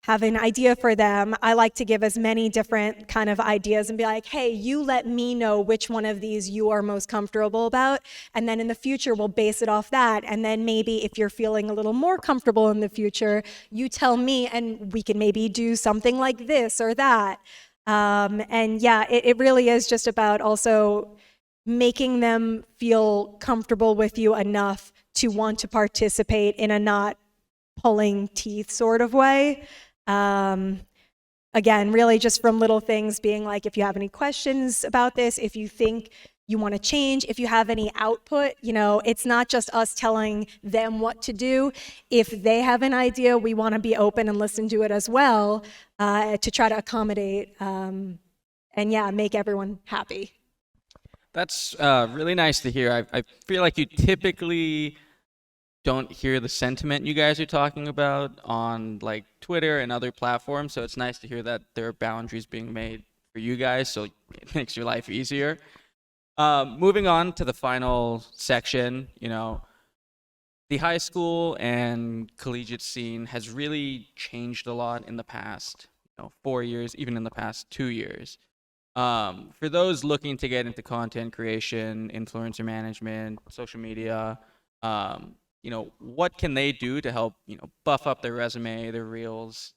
have an idea for them, I like to give as many different kind of ideas and be like, hey, you let me know which one of these you are most comfortable about, and then in the future we'll base it off that. And then maybe if you're feeling a little more comfortable in the future, you tell me and we can maybe do something like this or that. And yeah, it really is just about also making them feel comfortable with you enough to want to participate in a not pulling teeth sort of way. Again, really just from little things being like, if you have any questions about this, if you think you want to change, if you have any output, it's not just us telling them what to do. If they have an idea, we want to be open and listen to it as well, to try to accommodate, and yeah, make everyone happy. That's really nice to hear. I feel like you typically don't hear the sentiment you guys are talking about on like Twitter and other platforms, so it's nice to hear that there are boundaries being made for you guys, so it makes your life easier. Moving on to the final section, the high school and collegiate scene has really changed a lot in the past, 4 years, even in the past 2 years. For those looking to get into content creation, influencer management, social media, what can they do to help, buff up their resume, their reels,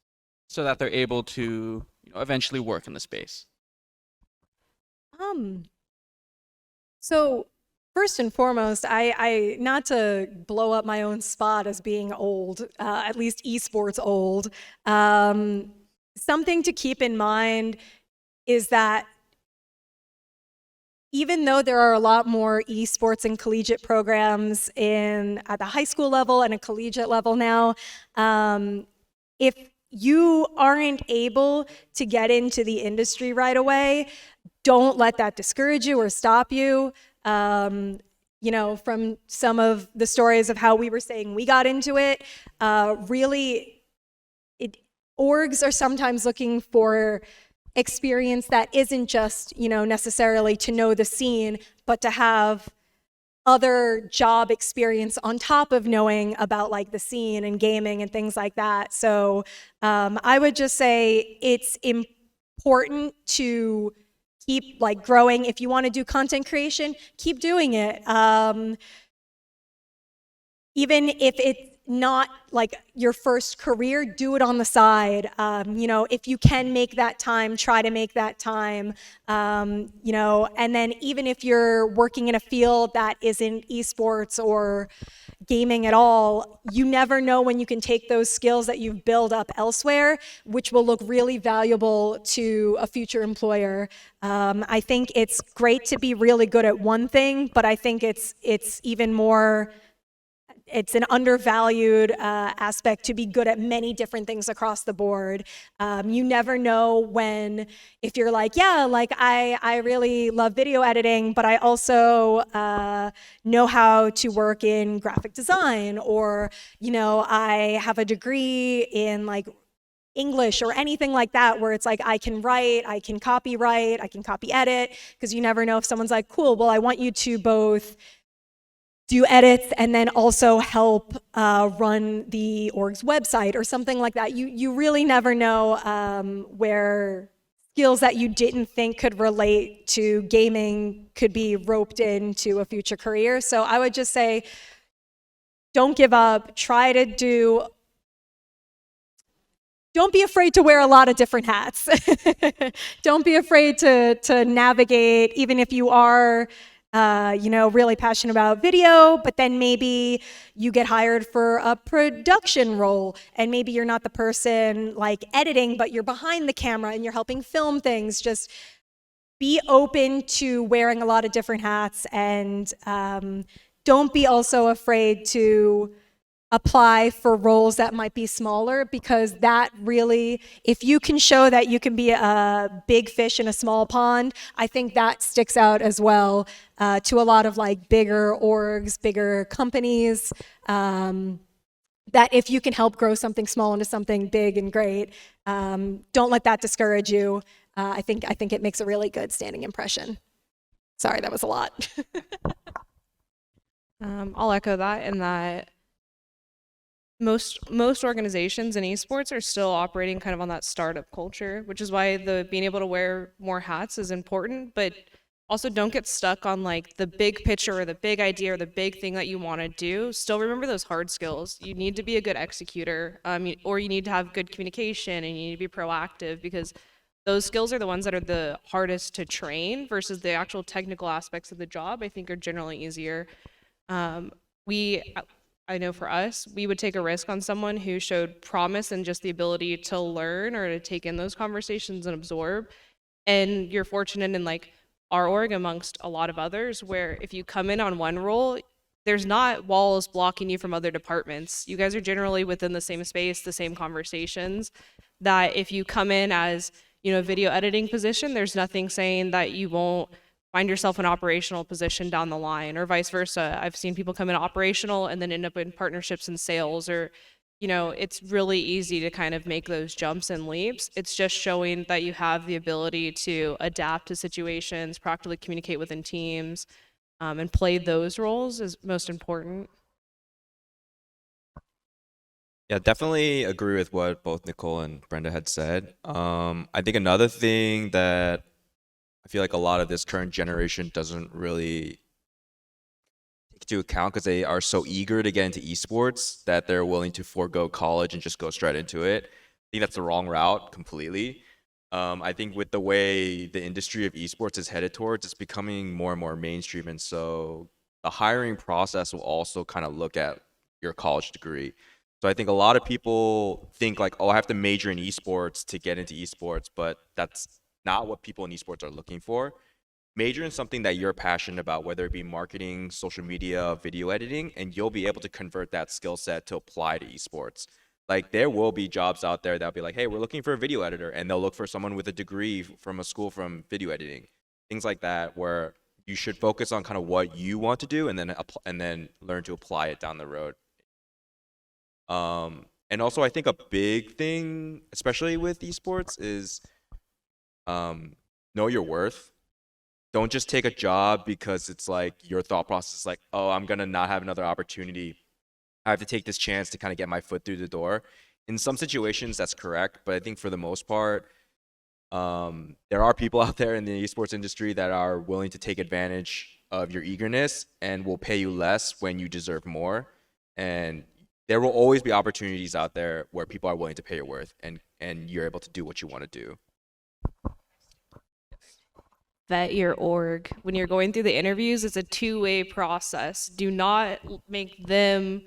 so that they're able to, eventually work in the space? So first and foremost, I not to blow up my own spot as being old, at least esports old. Something to keep in mind is that even though there are a lot more esports and collegiate programs at the high school level and a collegiate level now, if you aren't able to get into the industry right away, don't let that discourage you or stop you. From some of the stories of how we were saying we got into it, orgs are sometimes looking for experience that isn't just, necessarily to know the scene, but to have other job experience on top of knowing about like the scene and gaming and things like that. So I would just say it's important to keep like growing. If you want to do content creation, keep doing it. Even if it's not like your first career, do it on the side. If you can make that time, try to make that time. And then even if you're working in a field that isn't esports or gaming at all, you never know when you can take those skills that you've built up elsewhere, which will look really valuable to a future employer. I think it's great to be really good at one thing, but I think it's even more, it's an undervalued aspect to be good at many different things across the board. You never know if you're like, yeah, like I really love video editing, but I also know how to work in graphic design, or, I have a degree in like English or anything like that, where it's like I can write, I can copyright, I can copy edit, because you never know if someone's like, cool, well, I want you to both do edits and then also help run the org's website or something like that. You really never know where skills that you didn't think could relate to gaming could be roped into a future career. So I would just say, don't give up. Don't be afraid to wear a lot of different hats. Don't be afraid to navigate, even if you are really passionate about video, but then maybe you get hired for a production role, and maybe you're not the person like editing, but you're behind the camera and you're helping film things. Just be open to wearing a lot of different hats, and don't be also afraid to apply for roles that might be smaller, because that really, if you can show that you can be a big fish in a small pond, I think that sticks out as well to a lot of like bigger orgs, bigger companies, that if you can help grow something small into something big and great, don't let that discourage you. I think it makes a really good standing impression. Sorry, that was a lot. I'll echo that, in that most organizations in esports are still operating kind of on that startup culture, which is why being able to wear more hats is important. But also, don't get stuck on like the big picture or the big idea or the big thing that you want to do. Still remember those hard skills. You need to be a good executor, or you need to have good communication, and you need to be proactive, because those skills are the ones that are the hardest to train, versus the actual technical aspects of the job, I think, are generally easier. I know for us, we would take a risk on someone who showed promise and just the ability to learn or to take in those conversations and absorb. And you're fortunate in like our org amongst a lot of others, where if you come in on one role, there's not walls blocking you from other departments. You guys are generally within the same space, the same conversations, that if you come in as, a video editing position, there's nothing saying that you won't find yourself in an operational position down the line, or vice versa. I've seen people come in operational and then end up in partnerships and sales, or, it's really easy to kind of make those jumps and leaps. It's just showing that you have the ability to adapt to situations, proactively communicate within teams, and play those roles is most important. Yeah, definitely agree with what both Nicole and Brenda had said. I think another thing that I feel like a lot of this current generation doesn't really take into account because they are so eager to get into esports that they're willing to forego college and just go straight into it. I think that's the wrong route completely. I think with the way the industry of esports is headed towards, it's becoming more and more mainstream, and so the hiring process will also kind of look at your college degree. So I think a lot of people think like, oh, I have to major in esports to get into esports, but that's not what people in esports are looking for. Major in something that you're passionate about, whether it be marketing, social media, video editing, and you'll be able to convert that skill set to apply to esports. Like there will be jobs out there that'll be like, hey, we're looking for a video editor, and they'll look for someone with a degree from a school from video editing, things like that, where you should focus on kind of what you want to do, and then learn to apply it down the road. And also, I think a big thing, especially with esports, is know your worth. Don't just take a job because it's like your thought process is like, oh, I'm gonna not have another opportunity. I have to take this chance to kind of get my foot through the door. In some situations, that's correct, but I think for the most part, there are people out there in the esports industry that are willing to take advantage of your eagerness and will pay you less when you deserve more. And there will always be opportunities out there where people are willing to pay your worth, and you're able to do what you want to do. Vet your org. When you're going through the interviews, it's a two-way process. Do not make them,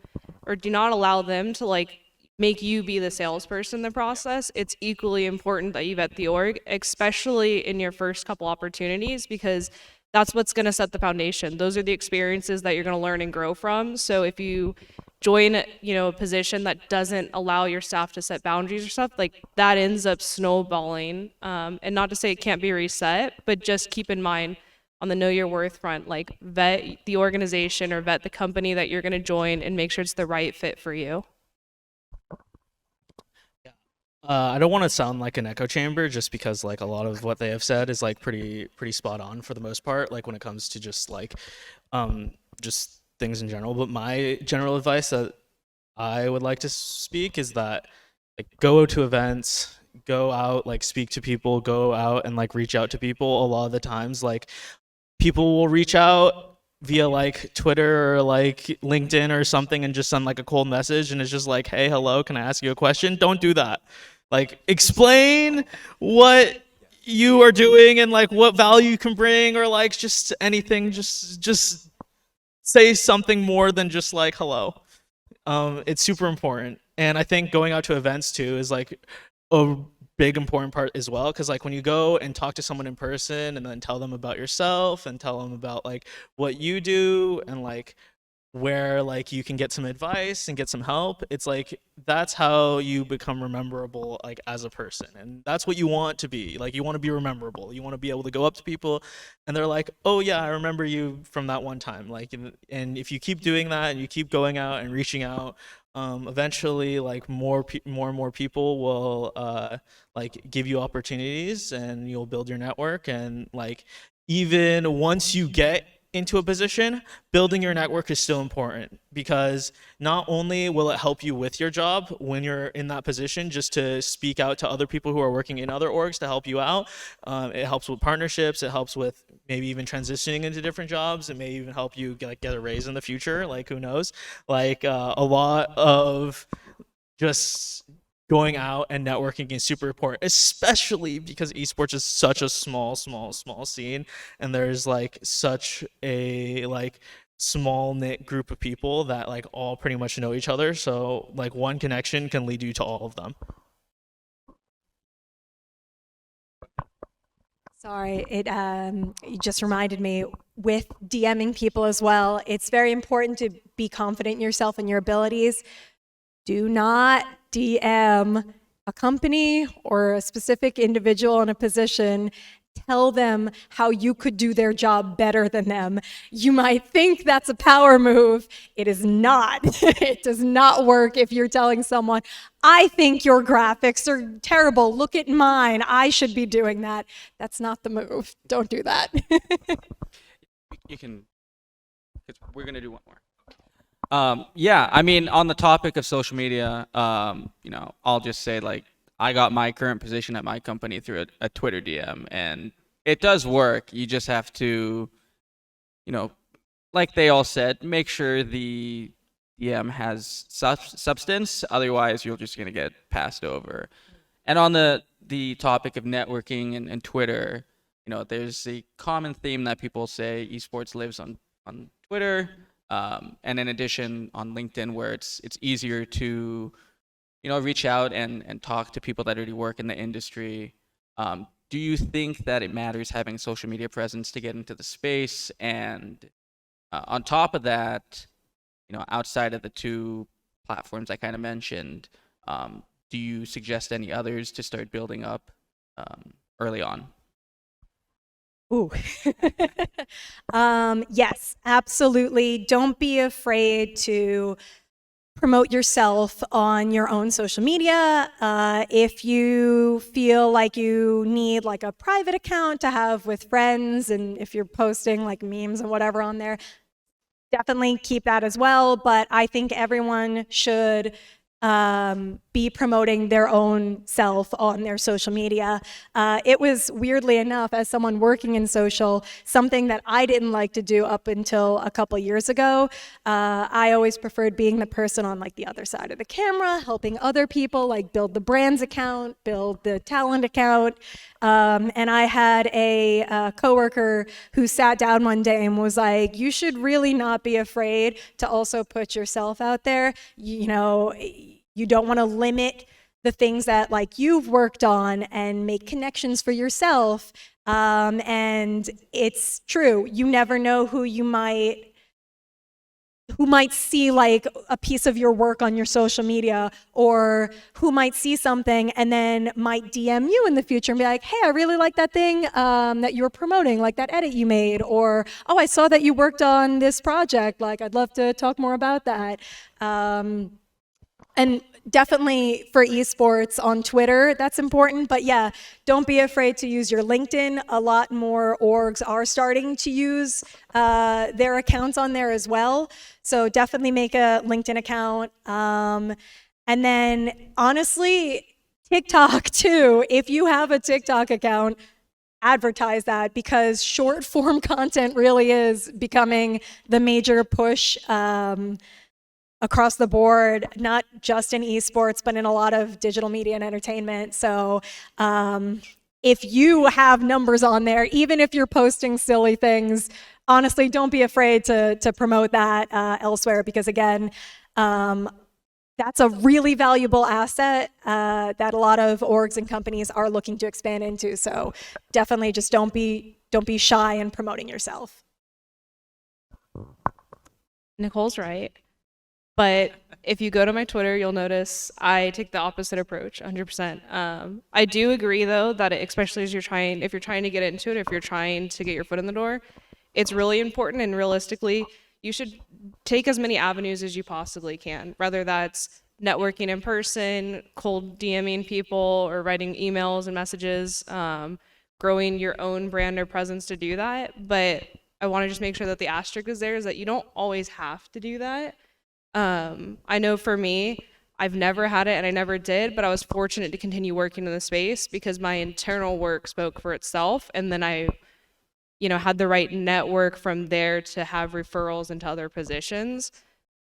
or do not allow them to like make you be the salesperson in the process. It's equally important that you vet the org, especially in your first couple opportunities, because that's what's going to set the foundation. Those are the experiences that you're going to learn and grow from. So if you join, a position that doesn't allow your staff to set boundaries or stuff, like that ends up snowballing. And not to say it can't be reset, but just keep in mind on the know your worth front, like vet the organization or vet the company that you're going to join and make sure it's the right fit for you. I don't want to sound like an echo chamber just because like a lot of what they have said is like pretty spot on for the most part, like when it comes to just like just things in general. But my general advice that I would like to speak is that like go to events, go out, like speak to people, go out and like reach out to people. A lot of the times like people will reach out via like Twitter or like LinkedIn or something and just send like a cold message and it's just like, hey, hello, can I ask you a question? Don't do that. Like explain what you are doing and like what value you can bring, or like just anything, just say something more than just like hello. It's super important. And I think going out to events too is like a big important part as well, because like when you go and talk to someone in person and then tell them about yourself and tell them about like what you do and like where like you can get some advice and get some help, it's like that's how you become rememberable like as a person. And that's what you want to be. Like you want to be rememberable. You want to be able to go up to people and they're like, oh yeah, I remember you from that one time. Like, and if you keep doing that and you keep going out and reaching out, eventually like more and more people will like give you opportunities and you'll build your network. And like even once you get into a position, building your network is still important, because not only will it help you with your job when you're in that position just to speak out to other people who are working in other orgs to help you out, it helps with partnerships, it helps with maybe even transitioning into different jobs, it may even help you get a raise in the future, like who knows, like a lot of just going out and networking is super important, especially because esports is such a small scene, and there's like such a like small knit group of people that like all pretty much know each other. So like one connection can lead you to all of them. Sorry, it just reminded me with DMing people as well. It's very important to be confident in yourself and your abilities. Do not DM a company or a specific individual in a position. Tell them how you could do their job better than them. You might think that's a power move. It is not. It does not work if you're telling someone, I think your graphics are terrible. Look at mine. I should be doing that. That's not the move. Don't do that. You can, 'cause we're going to do one more. Yeah, I mean, on the topic of social media, I'll just say like I got my current position at my company through a Twitter DM, and it does work. You just have to, you know, like they all said, make sure the DM has substance. Otherwise, you're just gonna get passed over. And on the topic of networking and Twitter, there's a common theme that people say esports lives on Twitter, and in addition on LinkedIn, where it's easier to reach out and talk to people that already work in the industry. Do you think that it matters having social media presence to get into the space? And on top of that, outside of the two platforms I kind of mentioned, do you suggest any others to start building up early on? Ooh. Yes, absolutely. Don't be afraid to promote yourself on your own social media. If you feel like you need like a private account to have with friends, and if you're posting like memes and whatever on there, definitely keep that as well. But I think everyone should be promoting their own self on their social media. It was, weirdly enough, as someone working in social, something that I didn't like to do up until a couple years ago. I always preferred being the person on like the other side of the camera, helping other people like build the brand's account, build the talent account. And I had a coworker who sat down one day and was like, you should really not be afraid to also put yourself out there. You don't want to limit the things that like you've worked on and make connections for yourself. And it's true. You never know who might see like a piece of your work on your social media, or who might see something and then might DM you in the future and be like, hey, I really like that thing that you were promoting, like that edit you made, or, oh, I saw that you worked on this project. Like, I'd love to talk more about that. And definitely for esports on Twitter, that's important. But yeah, don't be afraid to use your LinkedIn. A lot more orgs are starting to use their accounts on there as well. So definitely make a LinkedIn account. And then honestly, TikTok too. If you have a TikTok account, advertise that, because short form content really is becoming the major push across the board, not just in esports, but in a lot of digital media and entertainment. So if you have numbers on there, even if you're posting silly things, honestly, don't be afraid to promote that elsewhere, because again, that's a really valuable asset that a lot of orgs and companies are looking to expand into. So definitely just don't be shy in promoting yourself. Nicole's right. But if you go to my Twitter, you'll notice I take the opposite approach, 100%. I do agree, though, that especially if you're trying to get into it, if you're trying to get your foot in the door, it's really important. And realistically, you should take as many avenues as you possibly can, whether that's networking in person, cold DMing people, or writing emails and messages, growing your own brand or presence to do that. But I want to just make sure that the asterisk is there, is that you don't always have to do that. I know for me, I've never had it and I never did, but I was fortunate to continue working in the space because my internal work spoke for itself. And then I, had the right network from there to have referrals into other positions.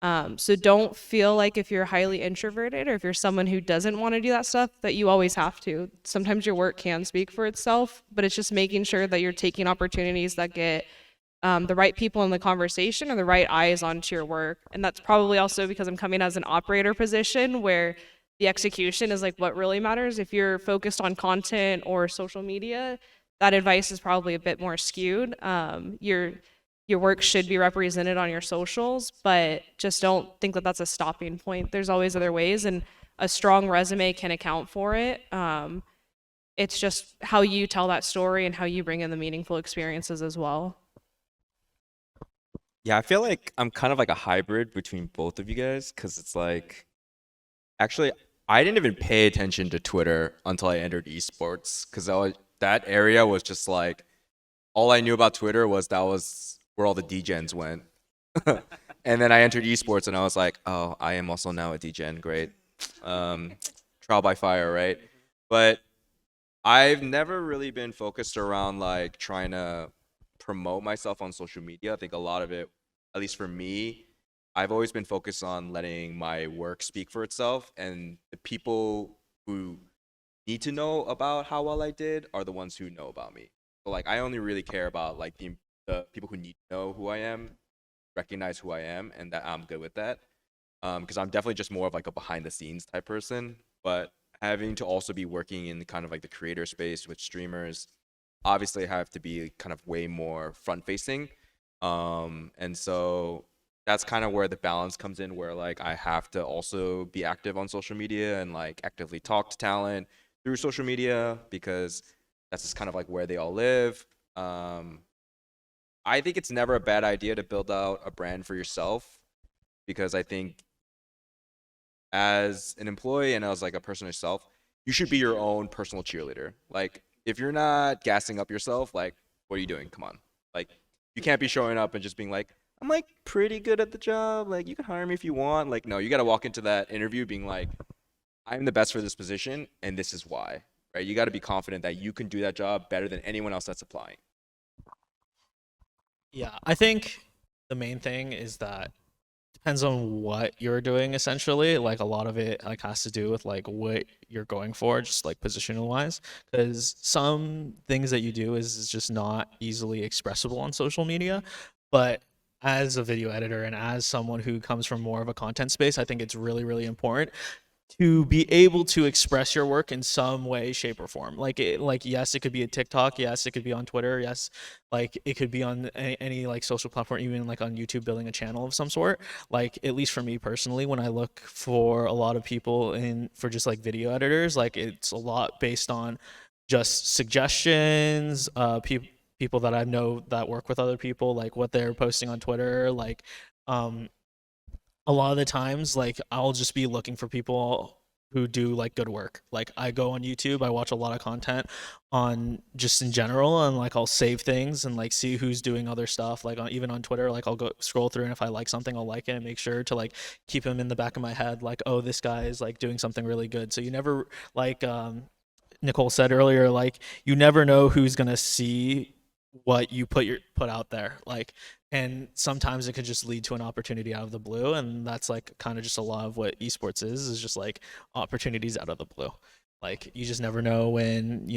So don't feel like if you're highly introverted or if you're someone who doesn't want to do that stuff, that you always have to. Sometimes your work can speak for itself, but it's just making sure that you're taking opportunities that get the right people in the conversation or the right eyes onto your work. And that's probably also because I'm coming as an operator position where the execution is like what really matters. If you're focused on content or social media, that advice is probably a bit more skewed. Your work should be represented on your socials, but just don't think that that's a stopping point. There's always other ways, and a strong resume can account for it. It's just how you tell that story and how you bring in the meaningful experiences as well. Yeah, I feel like I'm kind of like a hybrid between both of you guys, because it's like, actually, I didn't even pay attention to Twitter until I entered esports, because that area was just like, all I knew about Twitter was that was where all the degens went. And then I entered esports, and I was like, oh, I am also now a DGen. Great. Trial by fire, right? But I've never really been focused around like trying to promote myself on social media. I think a lot of it, at least for me, I've always been focused on letting my work speak for itself, and the people who need to know about how well I did are the ones who know about me. So like I only really care about like the people who need to know who I am, recognize who I am, and that I'm good with that. Because I'm definitely just more of like a behind the scenes type person. But having to also be working in kind of like the creator space with streamers, obviously I have to be kind of way more front facing. And so that's kind of where the balance comes in, where like I have to also be active on social media and like actively talk to talent through social media, because that's just kind of like where they all live. I think it's never a bad idea to build out a brand for yourself, because I think as an employee and as like a person yourself, you should be your own personal cheerleader. Like if you're not gassing up yourself, like what are you doing? Come on. Like you can't be showing up and just being like, I'm like pretty good at the job. Like you can hire me if you want. Like no, you got to walk into that interview being like, I'm the best for this position and this is why. Right? You got to be confident that you can do that job better than anyone else that's applying. Yeah, I think the main thing is that depends on what you're doing essentially. Like a lot of it like has to do with like what you're going for, just like positional wise. Because some things that you do is just not easily expressible on social media. But as a video editor and as someone who comes from more of a content space, I think it's really, really important to be able to express your work in some way, shape, or form. Like yes, it could be a TikTok. Yes, it could be on Twitter. Yes, like it could be on any like social platform, even like on YouTube, building a channel of some sort. Like at least for me personally, when I look for a lot of people in for just like video editors, like it's a lot based on just suggestions, people that I know that work with other people, like what they're posting on Twitter, like a lot of the times like I'll just be looking for people who do like good work. Like I go on YouTube, I watch a lot of content on just in general, and like I'll save things and like see who's doing other stuff. Like even on Twitter, like I'll go scroll through, and if I like something, I'll like it and make sure to like keep him in the back of my head, like, oh, this guy is like doing something really good. So you never like Nicole said earlier, like you never know who's gonna see what you put out there. Like, and sometimes it could just lead to an opportunity out of the blue, and that's like kind of just a lot of what esports is just like opportunities out of the blue. Like you just never know when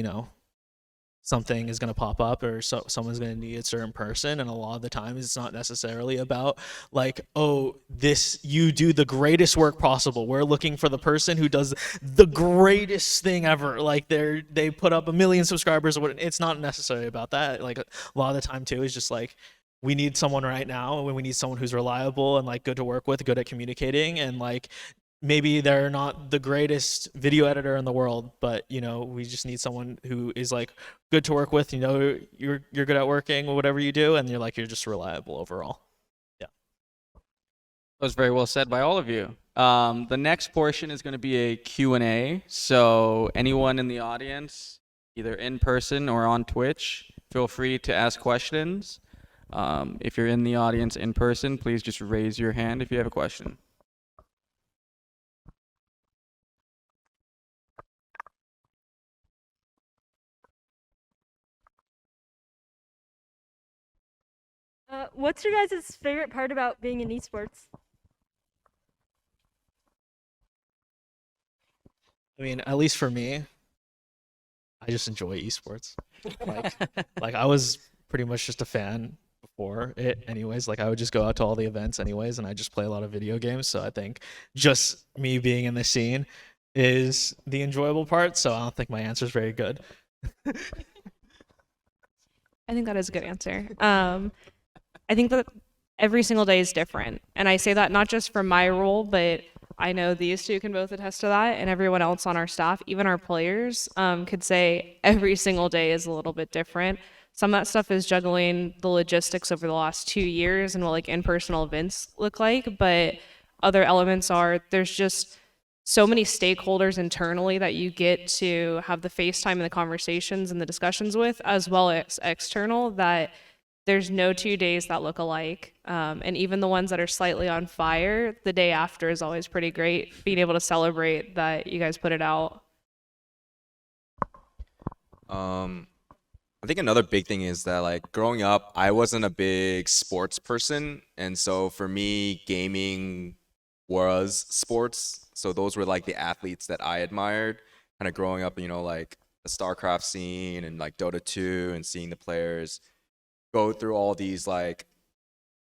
something is going to pop up, or someone's going to need a certain person, and a lot of the time it's not necessarily about like, oh, this, you do the greatest work possible, we're looking for the person who does the greatest thing ever, like they put up 1 million subscribers or what. It's not necessarily about that. Like a lot of the time too is just like, we need someone right now, and we need someone who's reliable and like good to work with, good at communicating, and like maybe they're not the greatest video editor in the world, but we just need someone who is like good to work with. You're good at working or whatever you do, and you're just reliable overall. Yeah. That was very well said by all of you. The next portion is going to be a Q&A. So anyone in the audience, either in person or on Twitch, feel free to ask questions. If you're in the audience in person, please just raise your hand if you have a question. What's your guys' favorite part about being in esports? I mean, at least for me, I just enjoy esports. Like I was pretty much just a fan before it anyways. Like I would just go out to all the events anyways, and I just play a lot of video games. So I think just me being in the scene is the enjoyable part. So I don't think my answer is very good. I think that is a good answer. I think that every single day is different. And I say that not just from my role, but I know these two can both attest to that, and everyone else on our staff, even our players, could say every single day is a little bit different. Some of that stuff is juggling the logistics over the last 2 years and what like in-person events look like, but other elements are there's just so many stakeholders internally that you get to have the FaceTime and the conversations and the discussions with, as well as external, that there's no 2 days that look alike. And even the ones that are slightly on fire, the day after is always pretty great, being able to celebrate that you guys put it out. I think another big thing is that like growing up, I wasn't a big sports person, and so for me, gaming was sports. So those were like the athletes that I admired. Kind of growing up, like the StarCraft scene and like Dota 2 and seeing the players go through all these like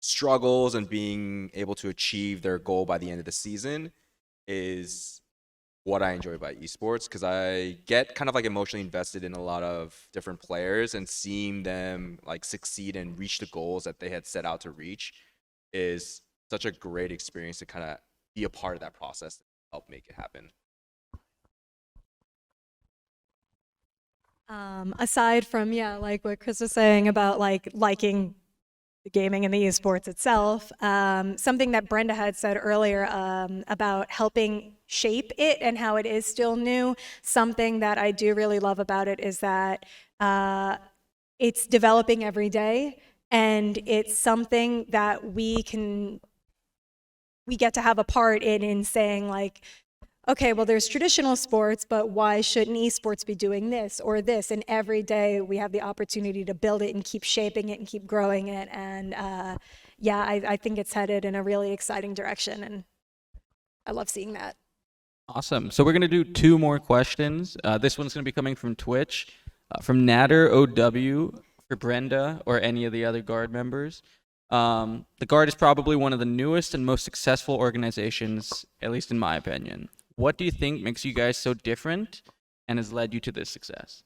struggles and being able to achieve their goal by the end of the season is what I enjoy about esports, because I get kind of like emotionally invested in a lot of different players, and seeing them like succeed and reach the goals that they had set out to reach is such a great experience to kind of be a part of that process and help make it happen. Aside from, like what Chris was saying about like liking the gaming and the esports itself, something that Brenda had said earlier about helping shape it and how it is still new, something that I do really love about it is that it's developing every day, and it's something that we get to have a part in saying like, okay, well, there's traditional sports, but why shouldn't esports be doing this or this? And every day we have the opportunity to build it and keep shaping it and keep growing it. And I think it's headed in a really exciting direction, and I love seeing that. Awesome. So we're going to do 2 more questions. This one's going to be coming from Twitch, from Natter OW for Brenda or any of the other Guard members. The Guard is probably one of the newest and most successful organizations, at least in my opinion. What do you think makes you guys so different and has led you to this success?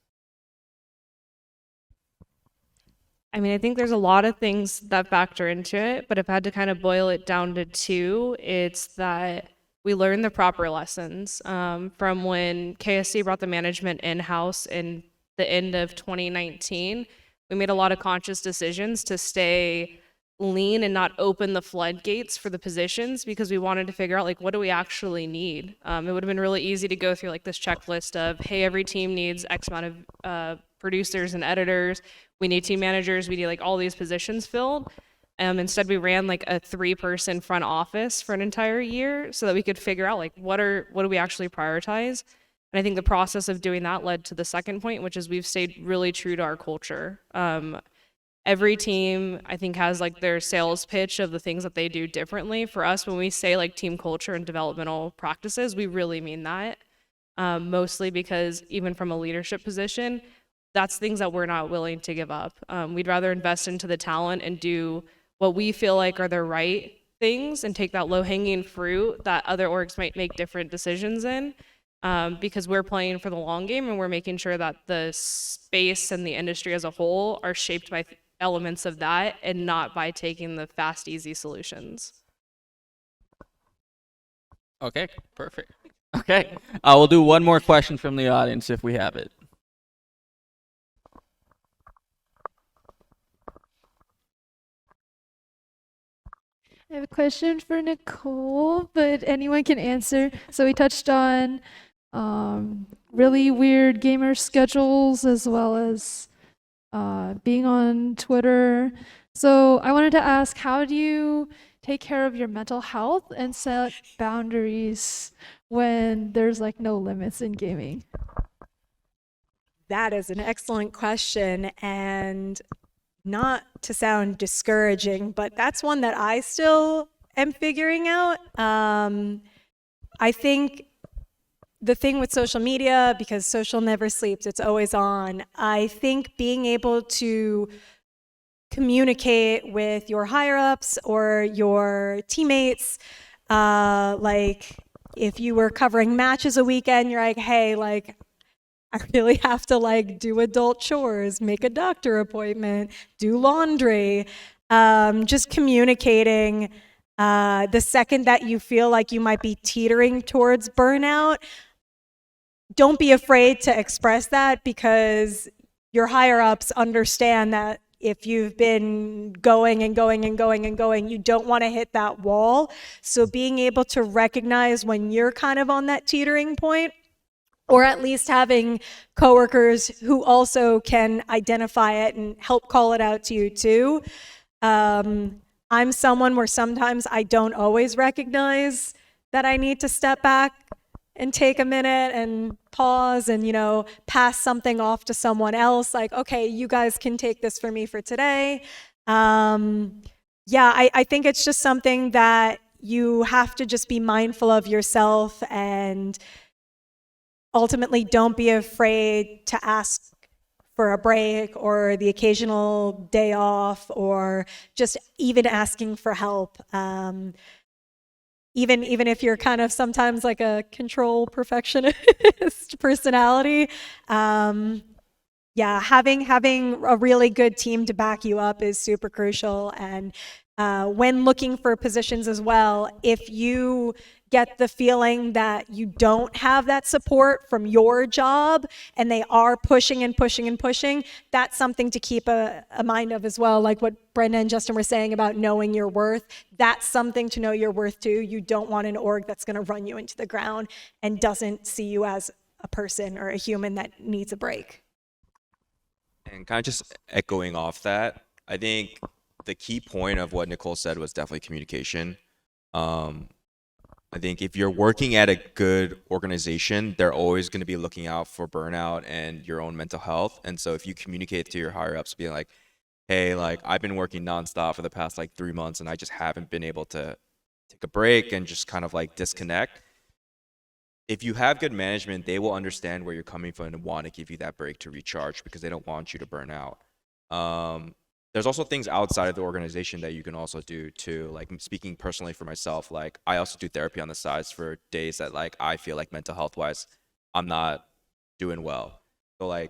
I mean, I think there's a lot of things that factor into it, but if I had to kind of boil it down to 2, it's that we learned the proper lessons from when KSC brought the management in-house in the end of 2019. We made a lot of conscious decisions to stay lean and not open the floodgates for the positions, because we wanted to figure out like, what do we actually need? It would have been really easy to go through like this checklist of, hey, every team needs X amount of producers and editors. We need team managers. We need like all these positions filled. Instead, we ran like a 3-person front office for an entire year so that we could figure out like, what do we actually prioritize? And I think the process of doing that led to the second point, which is we've stayed really true to our culture. Every team, I think, has like their sales pitch of the things that they do differently. For us, when we say like team culture and developmental practices, we really mean that. Mostly because even from a leadership position, that's things that we're not willing to give up. We'd rather invest into the talent and do what we feel like are the right things and take that low-hanging fruit that other orgs might make different decisions in, because we're playing for the long game and we're making sure that the space and the industry as a whole are shaped by elements of that and not by taking the fast, easy solutions. Okay, perfect. Okay, we'll do 1 more question from the audience if we have it. I have a question for Nicole, but anyone can answer. So we touched on really weird gamer schedules as well as being on Twitter. So I wanted to ask, how do you take care of your mental health and set boundaries when there's like no limits in gaming? That is an excellent question, and not to sound discouraging, but that's one that I still am figuring out. I think the thing with social media, because social never sleeps, it's always on, I think being able to communicate with your higher-ups or your teammates, like if you were covering matches a weekend, you're like, hey, like, I really have to like do adult chores, make a doctor appointment, do laundry. Just communicating the second that you feel like you might be teetering towards burnout, don't be afraid to express that, because your higher ups understand that if you've been going and going and going and going, you don't want to hit that wall. So being able to recognize when you're kind of on that teetering point, or at least having coworkers who also can identify it and help call it out to you too. I'm someone where sometimes I don't always recognize that I need to step back and take a minute and pause and, pass something off to someone else. Like, okay, you guys can take this for me for today. I think it's just something that you have to just be mindful of yourself, and ultimately don't be afraid to ask for a break or the occasional day off, or just even asking for help. Even if you're kind of sometimes like a control perfectionist personality, having a really good team to back you up is super crucial. And when looking for positions as well, if you get the feeling that you don't have that support from your job and they are pushing and pushing and pushing, that's something to keep a mind of as well. Like what Brenda and Justin were saying about knowing your worth, that's something to know your worth too. You don't want an org that's going to run you into the ground and doesn't see you as a person or a human that needs a break. And kind of just echoing off that, I think the key point of what Nicole said was definitely communication. I think if you're working at a good organization, they're always going to be looking out for burnout and your own mental health. And so if you communicate to your higher ups, being like, hey, like I've been working nonstop for the past 3 months and I just haven't been able to take a break and just kind of disconnect. If you have good management, they will understand where you're coming from and want to give you that break to recharge because they don't want you to burn out. There's also things outside of the organization that you can also do too. Like speaking personally for myself, I also do therapy on the sides for days that I feel like mental health wise, I'm not doing well. So I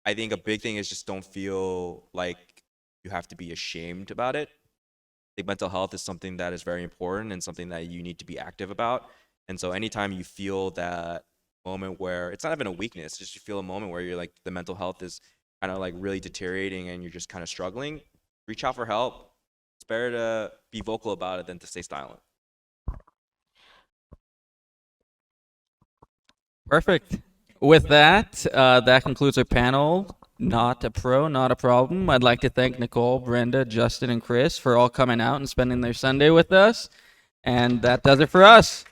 think a big thing is just don't feel like you have to be ashamed about it. I think mental health is something that is very important and something that you need to be active about. And so anytime you feel that moment where it's not even a weakness, just you feel a moment where you're the mental health is kind of really deteriorating and you're just kind of struggling, reach out for help. It's better to be vocal about it than to stay silent. Perfect. With that, that concludes our panel. Not a pro, not a problem. I'd like to thank Nicole, Brenda, Justin, and Chris for all coming out and spending their Sunday with us. And that does it for us.